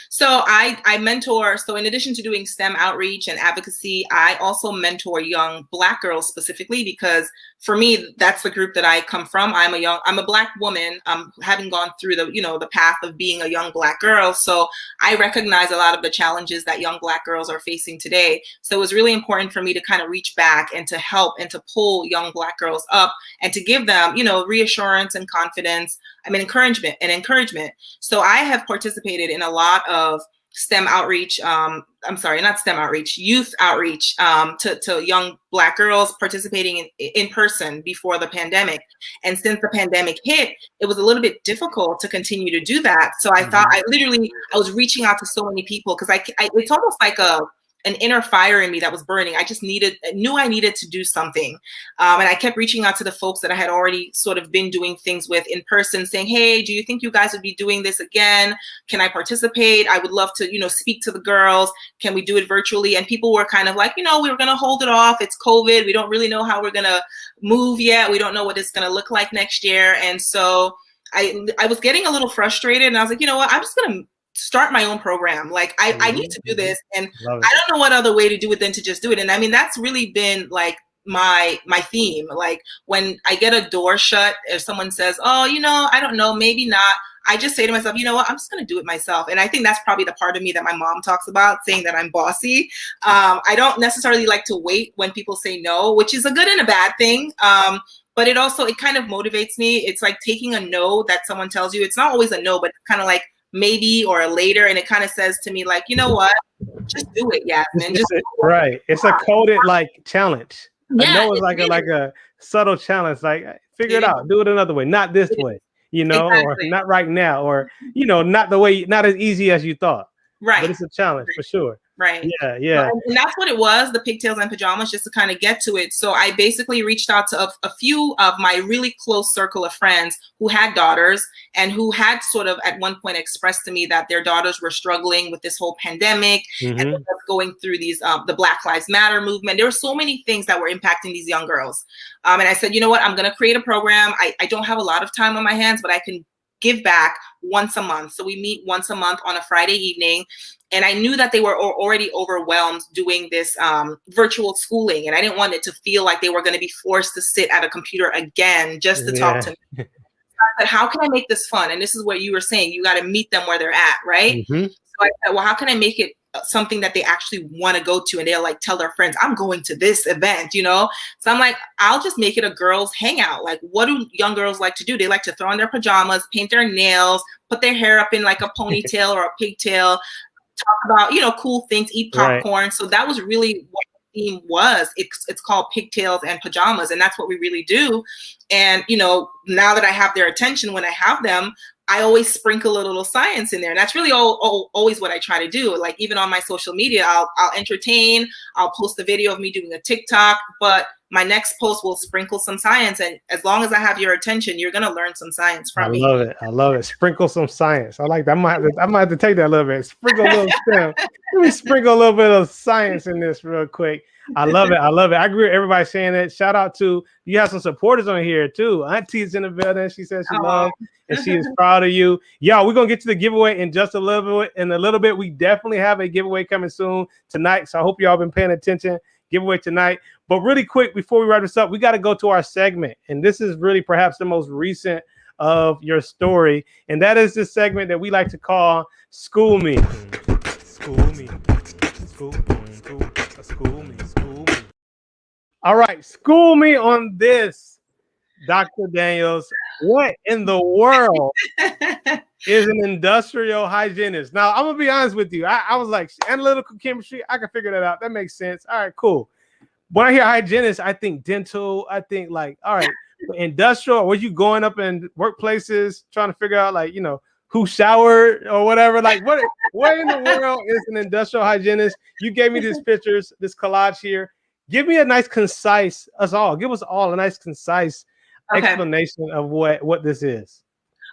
So I mentor, so in addition to doing STEM outreach and advocacy, I also mentor young Black girls specifically, because for me, that's the group that I come from. I'm a Black woman, having gone through the path of being a young Black girl. So I recognize a lot of the challenges that young Black girls are facing today. So it was really important for me to kind of reach back and to help and to pull young Black girls up and to give them, reassurance and confidence. Encouragement. So I have participated in a lot of STEM outreach. I'm sorry, not STEM outreach, youth outreach to young Black girls participating in person before the pandemic. And since the pandemic hit, it was a little bit difficult to continue to do that. So I thought I was reaching out to so many people, because it's almost like an inner fire in me that was burning. I just knew I needed to do something. And I kept reaching out to the folks that I had already sort of been doing things with in person, saying, hey, do you think you guys would be doing this again? Can I participate? I would love to, speak to the girls. Can we do it virtually? And people were kind of like, we're going to hold it off. It's COVID. We don't really know how we're going to move yet. We don't know what it's going to look like next year. And so I was getting a little frustrated, and I was like, you know what, I'm just going to start my own program. Like I need to do this, and I don't know what other way to do it than to just do it. And I mean, that's really been like my theme. Like when I get a door shut, if someone says, oh, I don't know, maybe not, I just say to myself, you know what, I'm just going to do it myself. And I think that's probably the part of me that my mom talks about, saying that I'm bossy. I don't necessarily like to wait when people say no, which is a good and a bad thing. But it kind of motivates me. It's like taking a no that someone tells you. It's not always a no, but it's kind of like maybe or a later, and it kind of says to me like, you know what, just do it, Yasmine. Right. It's a coded like challenge. Yeah, I know it's like a subtle challenge, like figure it out, do it another way, not this way, or not right now, or not as easy as you thought. Right. But it's a challenge for sure. Right. Yeah. And that's what it was, the pigtails and pajamas, just to kind of get to it. So I basically reached out to a few of my really close circle of friends who had daughters and who had sort of at one point expressed to me that their daughters were struggling with this whole pandemic and going through these, the Black Lives Matter movement. There were so many things that were impacting these young girls. And I said, you know what, I'm going to create a program. I don't have a lot of time on my hands, but I can give back once a month. So we meet once a month on a Friday evening. And I knew that they were already overwhelmed doing this virtual schooling. And I didn't want it to feel like they were going to be forced to sit at a computer again just to talk to me. So I said, how can I make this fun? And this is what you were saying. You got to meet them where they're at, right? So I said, well, how can I make it something that they actually want to go to? And they'll like tell their friends, I'm going to this event, So I'm like, I'll just make it a girls hangout. Like, what do young girls like to do? They like to throw on their pajamas, paint their nails, put their hair up in like a ponytail or a pigtail, talk about, cool things, eat popcorn. Right. So that was really what the theme was. It's called Pigtails and Pajamas. And that's what we really do. And, now that I have their attention, when I have them, I always sprinkle a little science in there. And that's really always what I try to do. Like even on my social media, I'll entertain, I'll post a video of me doing a TikTok, but my next post will sprinkle some science. And as long as I have your attention, you're going to learn some science from me. I love it. Sprinkle some science. I like that. I might have to take that a little bit. Sprinkle a little STEM. Let me sprinkle a little bit of science in this real quick. I love it. I agree with everybody saying that. Shout out to, you have some supporters on here too. Auntie's in the building. She says she loves and she is proud of you. Y'all, we're going to get to the giveaway in just a little bit. In a little bit, we definitely have a giveaway coming soon tonight. So I hope y'all been paying attention. Giveaway tonight. But really quick, before we wrap this up, we got to go to our segment. And this is really perhaps the most recent of your story. And that is this segment that we like to call School Me. School Me. School Me. All right, school me on this, Dr. Daniels. What in the world is an industrial hygienist? Now, I'm going to be honest with you. I was like, analytical chemistry, I can figure that out. That makes sense. All right, cool. When I hear hygienist, I think dental. I think like, all right, industrial. Were you going up in workplaces trying to figure out like, who showered or whatever? Like, what in the world is an industrial hygienist? You gave me these pictures, this collage here. Give me a nice, concise, give us all a nice, concise explanation of what this is.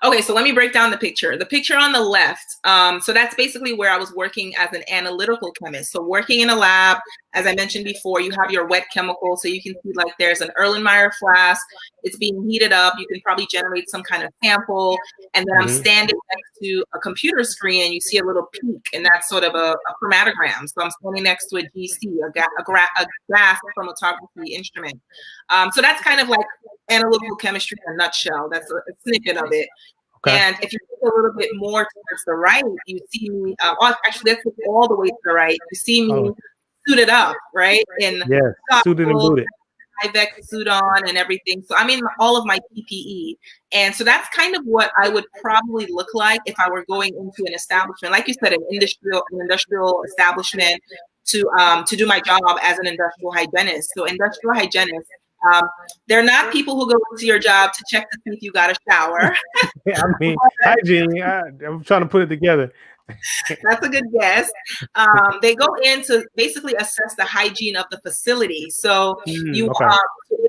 Okay, so let me break down the picture. The picture on the left, so that's basically where I was working as an analytical chemist. So working in a lab, as I mentioned before, you have your wet chemical. So you can see like there's an Erlenmeyer flask. It's being heated up. You can probably generate some kind of sample. And then I'm standing next to a computer screen and you see a little peak, and that's sort of a chromatogram. So I'm standing next to a GC, a gas chromatography instrument. So that's kind of like analytical chemistry in a nutshell. That's a snippet of it. Okay. And if you look a little bit more towards the right, you see me, actually, let's look all the way to the right. You see me suited up, right? In suited and booted. IVEC suit on and everything. So I'm in all of my PPE. And so that's kind of what I would probably look like if I were going into an establishment, like you said, an industrial establishment to do my job as an industrial hygienist. So industrial hygienists, they're not people who go into your job to check to see if you got a shower. Yeah, I mean, hygiene, I'm trying to put it together. That's a good guess. They go in to basically assess the hygiene of the facility. So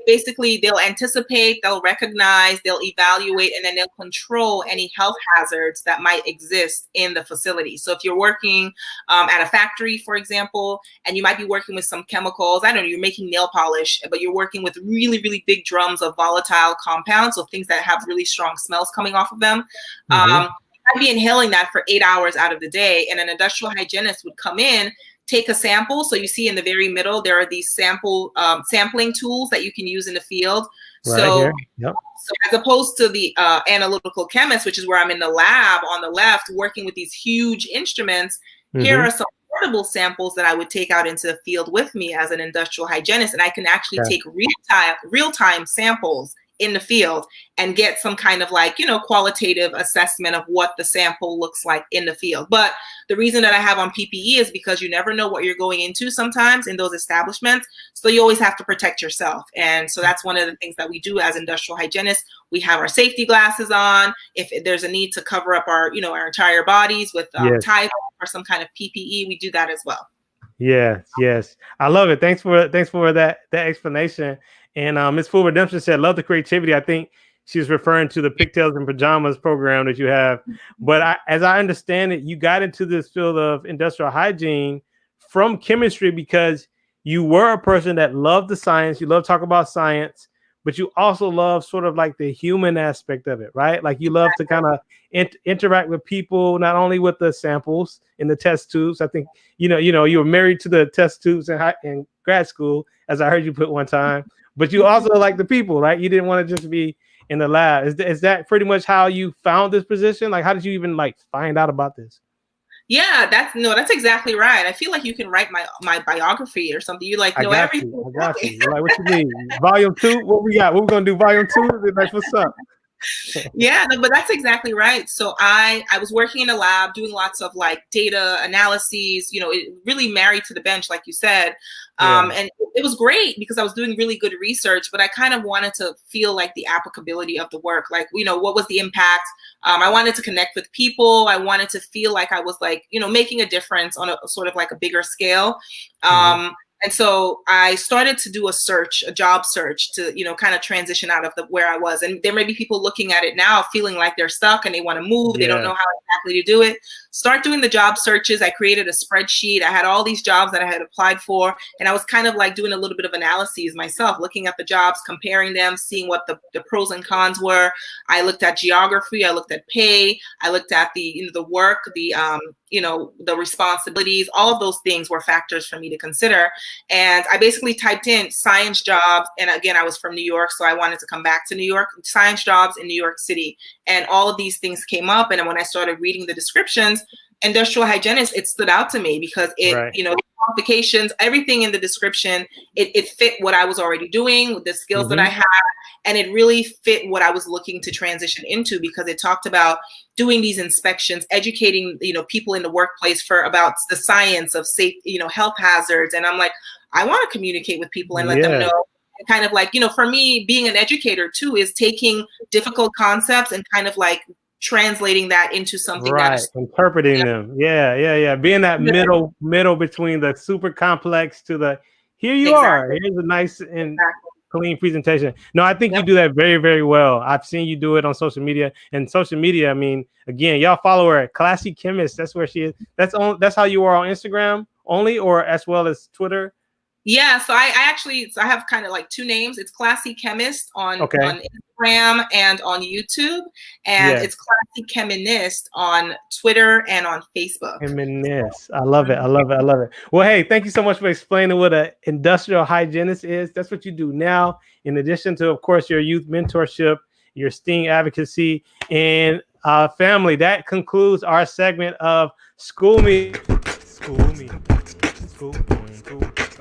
basically they'll anticipate, they'll recognize, they'll evaluate, and then they'll control any health hazards that might exist in the facility. So if you're working at a factory, for example, and you might be working with some chemicals, I don't know, you're making nail polish, but you're working with really, really big drums of volatile compounds, so things that have really strong smells coming off of them. I'd be inhaling that for 8 hours out of the day, and an industrial hygienist would come in, take a sample. So you see in the very middle, there are these sampling tools that you can use in the field. Right so, here. Yep. So as opposed to the analytical chemist, which is where I'm in the lab on the left, working with these huge instruments, here are some portable samples that I would take out into the field with me as an industrial hygienist, and I can actually take real-time samples in the field and get some kind of like, qualitative assessment of what the sample looks like in the field. But the reason that I have on PPE is because you never know what you're going into sometimes in those establishments. So you always have to protect yourself. And so that's one of the things that we do as industrial hygienists. We have our safety glasses on. If there's a need to cover up our, our entire bodies with tie or some kind of PPE, we do that as well. Yes. I love it. Thanks for that explanation. And Ms. Full Redemption said, love the creativity. I think she's referring to the Pigtails and Pajamas program that you have. But as I understand it, you got into this field of industrial hygiene from chemistry because you were a person that loved the science. You love talking about science, but you also love sort of like the human aspect of it, right? Like you love to kind of interact with people, not only with the samples in the test tubes. I think, you were married to the test tubes in grad school, as I heard you put one time. But you also like the people, right? You didn't want to just be in the lab. Is that pretty much how you found this position? Like, how did you even find out about this? Yeah, that's exactly right. I feel like you can write my biography or something. You know everything. I got you. Like, what you mean? Volume 2? What we got? What we gonna do? Volume 2? Like, what's up? Yeah, but that's exactly right. So I was working in a lab doing lots of data analyses, it really married to the bench, like you said. And it was great because I was doing really good research, but I kind of wanted to feel like the applicability of the work, what was the impact? I wanted to connect with people. I wanted to feel like I was making a difference on a sort of a bigger scale. And so I started to do a job search to, kind of transition out of where I was. And there may be people looking at it now feeling like they're stuck and they want to move. They don't know how exactly to do it. Start doing the job searches. I created a spreadsheet. I had all these jobs that I had applied for. And I was kind of doing a little bit of analyses myself, looking at the jobs, comparing them, seeing what the pros and cons were. I looked at geography. I looked at pay. I looked at the work, the responsibilities. All of those things were factors for me to consider. And I basically typed in science jobs. And again, I was from New York, so I wanted to come back to New York, science jobs in New York City. And all of these things came up. And when I started reading the descriptions, industrial hygienist, it stood out to me because the qualifications, everything in the description, it fit what I was already doing, the skills that I had. And it really fit what I was looking to transition into because it talked about doing these inspections, educating, people in the workplace about the science of safe, health hazards. And I'm like, I want to communicate with people and let them know. And kind of for me, being an educator too, is taking difficult concepts and kind of translating that into something interpreting them. Yeah. Being that middle between the super complex to the here you are. Here's a nice and clean presentation. No, I think you Yep. do that very, very well. I've seen you do it on social media. And social media, I mean, again, y'all follow her at Classy Chemist. That's where she is. That's how you are on Instagram only, or as well as Twitter. Yeah, so I actually I have kind of like two names. It's Classy Chemist on Okay. Instagram and on YouTube, and Yeah. it's Classy Chemist on Twitter and on Facebook. Feminist. I love it. I love it. I love it. Well, hey, thank you so much for explaining what an industrial hygienist is. That's what you do now, in addition to, of course, your youth mentorship, your STEAM advocacy, and family. That concludes our segment of School Me. School Me. School Me.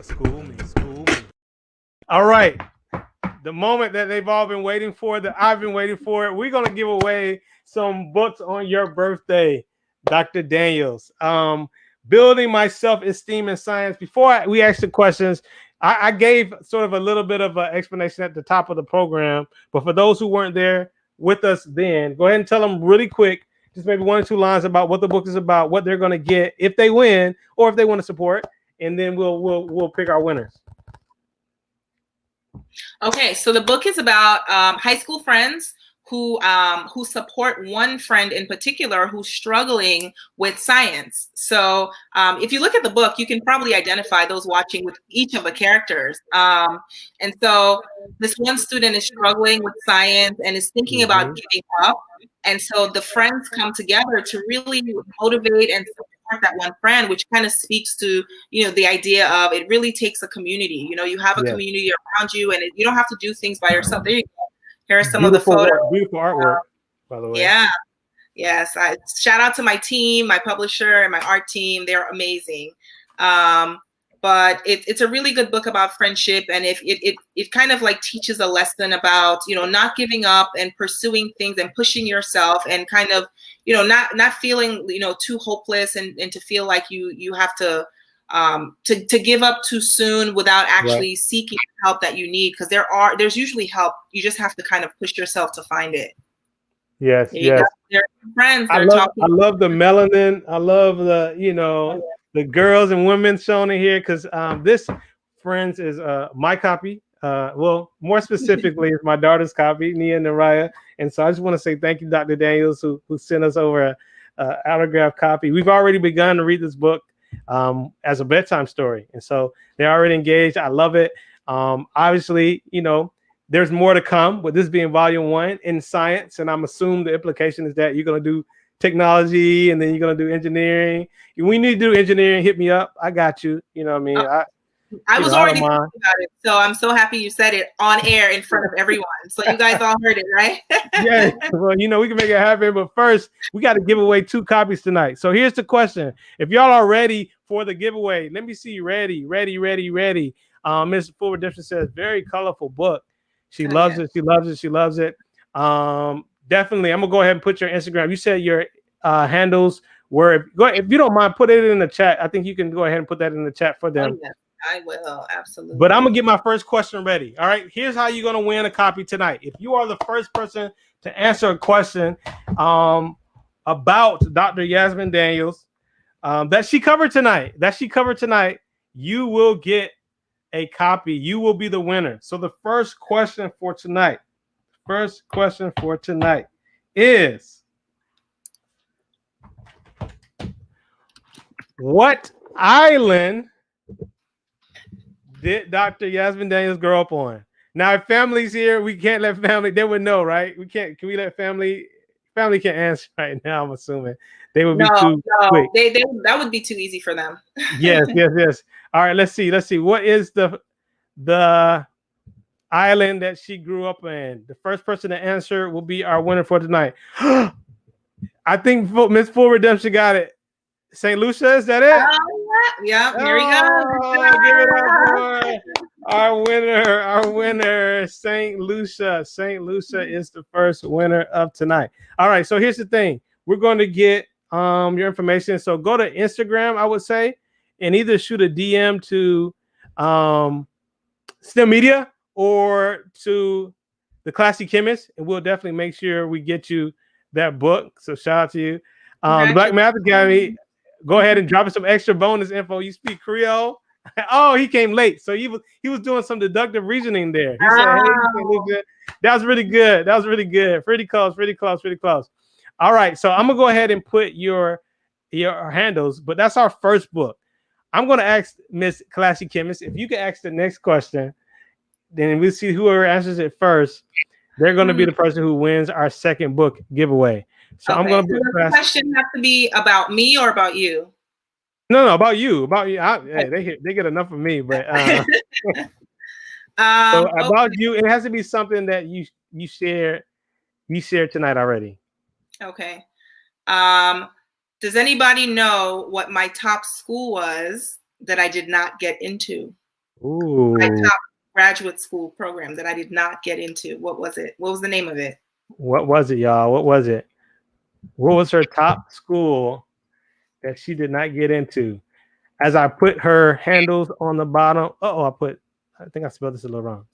School Me. All right. The moment that they've all been waiting for, that I've been waiting for. We're going to give away some books on your birthday, Dr. Daniels. Building my self-esteem in science. Before we ask the questions, I gave sort of a little bit of an explanation at the top of the program. But for those who weren't there with us then, go ahead and tell them really quick, just maybe 1 or 2 lines about what the book is about, what they're going to get if they win, or if they want to support, and then we'll pick our winners. Okay, so the book is about high school friends who support one friend in particular who's struggling with science. So if you look at the book, you can probably identify those watching with each of the characters. And so this one student is struggling with science and is thinking about giving up. And so the friends come together to really motivate and support that one friend, which kind of speaks to, the idea of it really takes a community. You have a community around you, and you don't have to do things by yourself. There you go. Here are some of the photos. Beautiful artwork, by the way. Yeah. Yes. Shout out to my team, my publisher, and my art team. They're amazing. But it's a really good book about friendship, and if it kind of like teaches a lesson about not giving up and pursuing things and pushing yourself, and kind of not feeling too hopeless, and to feel like you have to give up too soon without actually seeking help that you need, because there's usually help. You just have to kind of push yourself to find it. Yes. They're friends. I love the melanin. I love the girls and women shown in here, because this Friends is my copy. Well, more specifically, it's my daughter's copy, Nia and Naraya. And so I just want to say thank you, Dr. Daniels, who sent us over an autographed copy. We've already begun to read this book as a bedtime story, and so they're already engaged. I love it. Obviously, there's more to come with this being volume 1 in science, and I'm assuming the implication is that you're going to do technology, and then you're going to do engineering. We need to do engineering. Hit me up. I got you. You know what I mean? I was already thinking about it, so I'm so happy you said it on air in front of everyone. So you guys all heard it, right? Yeah. Well, we can make it happen, but first we got to give away 2 copies tonight. So here's the question: if y'all are ready for the giveaway, let me see you ready. Ms. Full Redemption says, very colorful book. She loves it. She loves it. She loves it. Definitely. I'm gonna go ahead and put your Instagram. You said your handles were. Go ahead, if you don't mind, put it in the chat. I think you can go ahead and put that in the chat for them. Oh, yeah. I will, absolutely. But I'm gonna get my first question ready. All right. Here's how you're gonna win a copy tonight. If you are the first person to answer a question about Dr. Yasmine Daniels that she covered tonight, you will get a copy. You will be the winner. So the first question for tonight is, what island did Dr. Yasmine Daniels grow up on? Now, if family's here, we can't let family, they would know, right? We can't. Can we let family can't answer right now, I'm assuming. They would be too quick. That would be too easy for them. Yes. All right, let's see. What is the island that she grew up in? The first person to answer will be our winner for tonight. I think Miss Full Redemption got it. St. Lucia, is that it? Yeah, here we go. Give it up for our winner, St. Lucia. St. Lucia is the first winner of tonight. All right, so here's the thing. We're going to get your information. So go to Instagram, I would say, and either shoot a DM to STEM Media or to the Classy Chemist, and we'll definitely make sure we get you that book. So shout out to you. The Black Math Academy, go ahead and drop us some extra bonus info. You speak Creole? Oh, he came late. So he was doing some deductive reasoning there. He said, hey, you can't lose it. That was really good. That was really good. Pretty close, pretty close, pretty close. All right. So I'm gonna go ahead and put your handles, but that's our first book. I'm gonna ask Miss Classy Chemist if you can ask the next question, then we'll see whoever answers it first. They're gonna be the person who wins our second book giveaway. So okay. I'm gonna put the question have to be about me or about you? No, about you. About you. Hey, they get enough of me, but so about you, it has to be something that you shared tonight already. Okay. Does anybody know what my top school was that I did not get into? Ooh. My top graduate school program that I did not get into. What was it? What was the name of it? What was it, y'all? What was it? What was her top school that she did not get into? As I put her handles on the bottom. I think I spelled this a little wrong.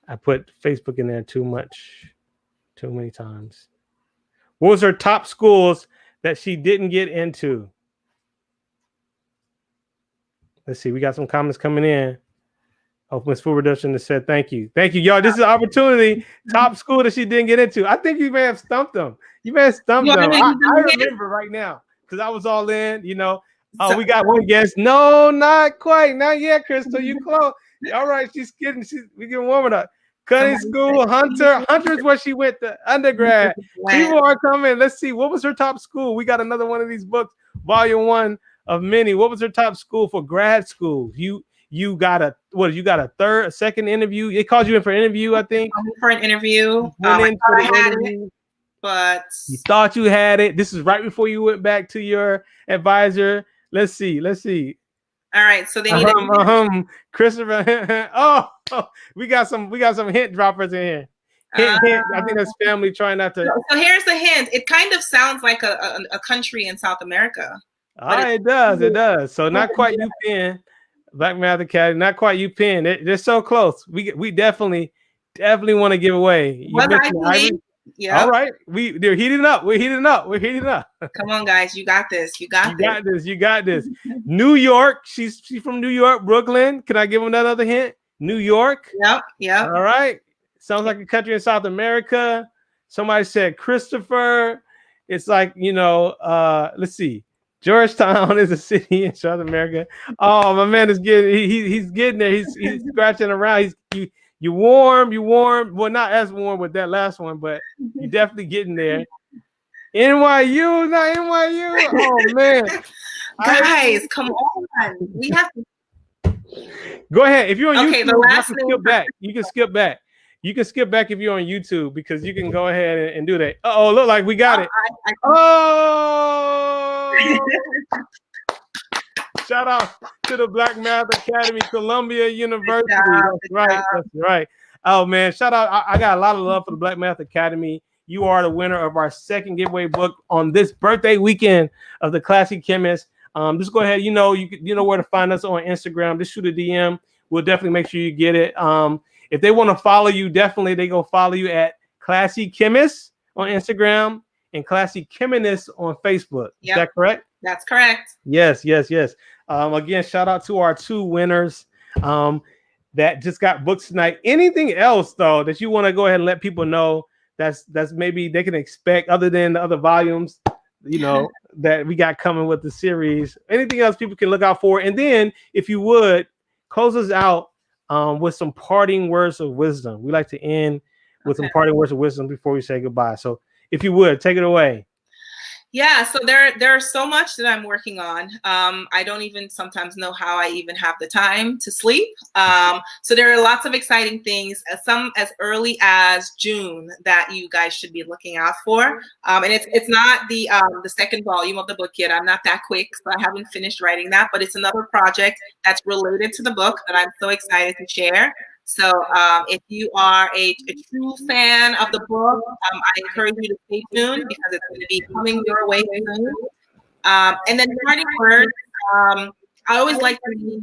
I put Facebook in there too many times. What was her top schools that she didn't get into? Let's see. We got some comments coming in. Miss Food Reduction has said thank you. Thank you, y'all. This is an opportunity. Top school that she didn't get into. I think you may have stumped them. You may have stumped them. I remember right now because I was all in, you know. Oh, we got one guest. No, not quite. Not yet, Crystal. You close. All right, we getting warming up. Cutting school, Hunter is where she went to undergrad. People are coming. Let's see. What was her top school? We got another one of these books, volume 1 of many. What was her top school for grad school? You got a second interview. It called you in for an interview, I think. For an interview. I had it, but you thought you had it. This is right before you went back to your advisor. Let's see. All right, so they need Christopher. we got some hint droppers in here. Hint. I think that's family trying not to. So here's the hint. It kind of sounds like a country in South America. It does. So not quite UPenn, Black Math Academy. Not quite UPenn. They're so close. We definitely want to give away. Yeah. All right. They're heating up. We're heating up. Come on, guys. You got this. You got this. New York. She's from New York, Brooklyn. Can I give them that other hint? New York. Yep. All right. Sounds like a country in South America. Somebody said Christopher. It's like, let's see. Georgetown is a city in South America. Oh, my man is he's getting there. He's scratching around. You warm. Well, not as warm with that last one, but you definitely getting there. NYU, not NYU. Oh man, guys, come on. We have to go ahead. If you're on YouTube, you can skip back. You can skip back if you're on YouTube because you can go ahead and do that. Look like we got it. Shout out to the Black Math Academy, Columbia University. That's right. Oh man, shout out. I got a lot of love for the Black Math Academy. You are the winner of our second giveaway book on this birthday weekend of the Classy Chemist. Just go ahead. You know where to find us on Instagram. Just shoot a DM. We'll definitely make sure you get it. If they want to follow you, definitely they go follow you at Classy Chemist on Instagram and Classy Chemist on Facebook. Is that correct? That's correct. Yes. Again, shout out to our 2 winners that just got books tonight. Anything else though that you want to go ahead and let people know that's maybe they can expect other than the other volumes, that we got coming with the series? Anything else people can look out for? And then if you would close us out with some parting words of wisdom. We like to end with some parting words of wisdom before we say goodbye. So if you would, take it away. Yeah, so there's so much that I'm working on. I don't even sometimes know how I even have the time to sleep. So there are lots of exciting things, some as early as June that you guys should be looking out for. And it's not the second volume of the book yet. I'm not that quick, so I haven't finished writing that, but it's another project that's related to the book that I'm so excited to share. So if you are a true fan of the book, I encourage you to stay tuned because it's going to be coming your way soon. And then parting words, I always like to leave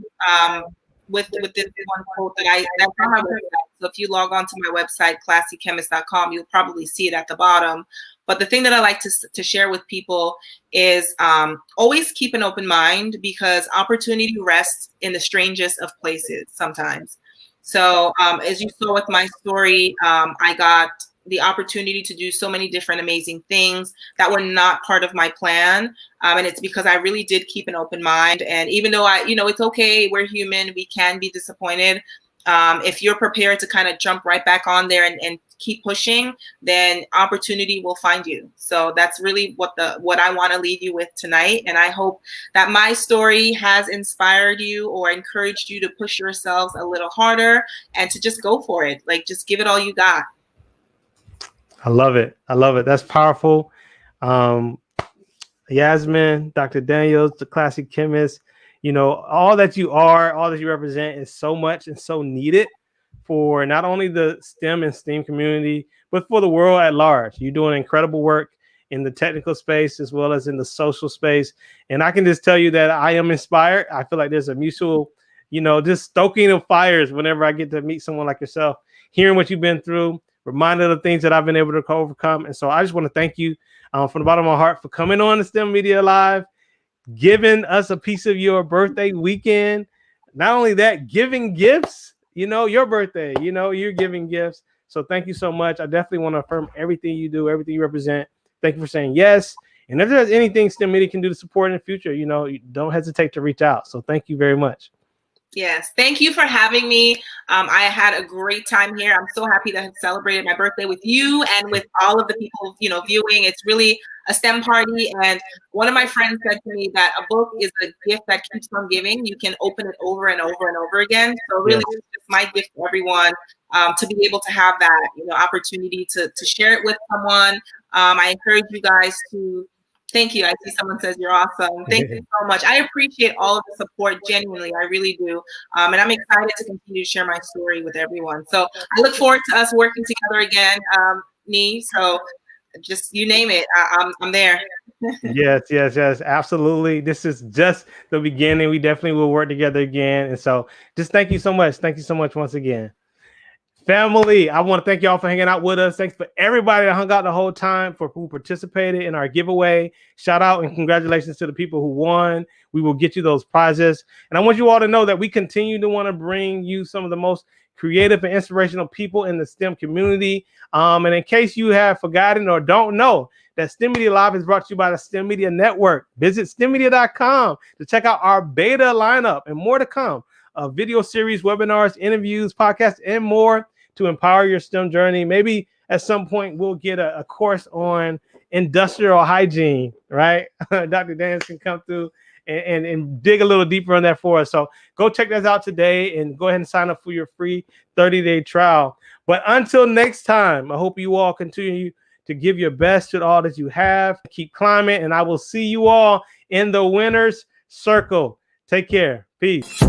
with this one quote that's on my website. So if you log on to my website, classychemist.com, you'll probably see it at the bottom. But the thing that I like to share with people is always keep an open mind, because opportunity rests in the strangest of places sometimes. So as you saw with my story, I got the opportunity to do so many different amazing things that were not part of my plan. And it's because I really did keep an open mind. And even though it's okay, we're human, we can be disappointed. If you're prepared to kind of jump right back on there and keep pushing, then opportunity will find you. So that's really what I want to leave you with tonight. And I hope that my story has inspired you or encouraged you to push yourselves a little harder and to just go for it. Like, just give it all you got. I love it. I love it. That's powerful. Yasmine, Dr. Daniels, the classic chemist, all that you are, all that you represent is so much and so needed for not only the STEM and STEAM community, but for the world at large. You're doing incredible work in the technical space as well as in the social space. And I can just tell you that I am inspired. I feel like there's a mutual, just stoking of fires whenever I get to meet someone like yourself, hearing what you've been through, reminded of things that I've been able to overcome. And so I just want to thank you from the bottom of my heart for coming on the STEM Media Live, giving us a piece of your birthday weekend. Not only that, giving gifts, your birthday, you're giving gifts. So thank you so much. I definitely want to affirm everything you do, everything you represent. Thank you for saying yes. And if there's anything STEM Media can do to support in the future, don't hesitate to reach out. So thank you very much. Yes, thank you for having me. I had a great time here. I'm so happy to have celebrated my birthday with you and with all of the people, viewing. It's really a STEM party. And one of my friends said to me that a book is a gift that keeps on giving. You can open it over and over and over again. So really, It's just my gift to everyone to be able to have that, opportunity to share it with someone. I encourage you guys to. Thank you. I see someone says you're awesome. Thank you so much. I appreciate all of the support. Genuinely, I really do. And I'm excited to continue to share my story with everyone. So I look forward to us working together again, So just, you name it, I'm there. Yes, absolutely. This is just the beginning. We definitely will work together again. And so just thank you so much. Thank you so much once again. Family, I want to thank y'all for hanging out with us. Thanks for everybody that hung out the whole time, for who participated in our giveaway. Shout out and congratulations to the people who won. We will get you those prizes. And I want you all to know that we continue to want to bring you some of the most creative and inspirational people in the STEM community. And in case you have forgotten or don't know, that STEM Media Live is brought to you by the STEM Media Network. Visit STEMmedia.com to check out our beta lineup and more to come. Video series, webinars, interviews, podcasts, and more to empower your STEM journey. Maybe at some point we'll get a course on industrial hygiene, right? Dr. Daniels can come through and dig a little deeper on that for us. So go check that out today and go ahead and sign up for your free 30-day trial. But until next time, I hope you all continue to give your best to all that you have. Keep climbing, and I will see you all in the winner's circle. Take care. Peace.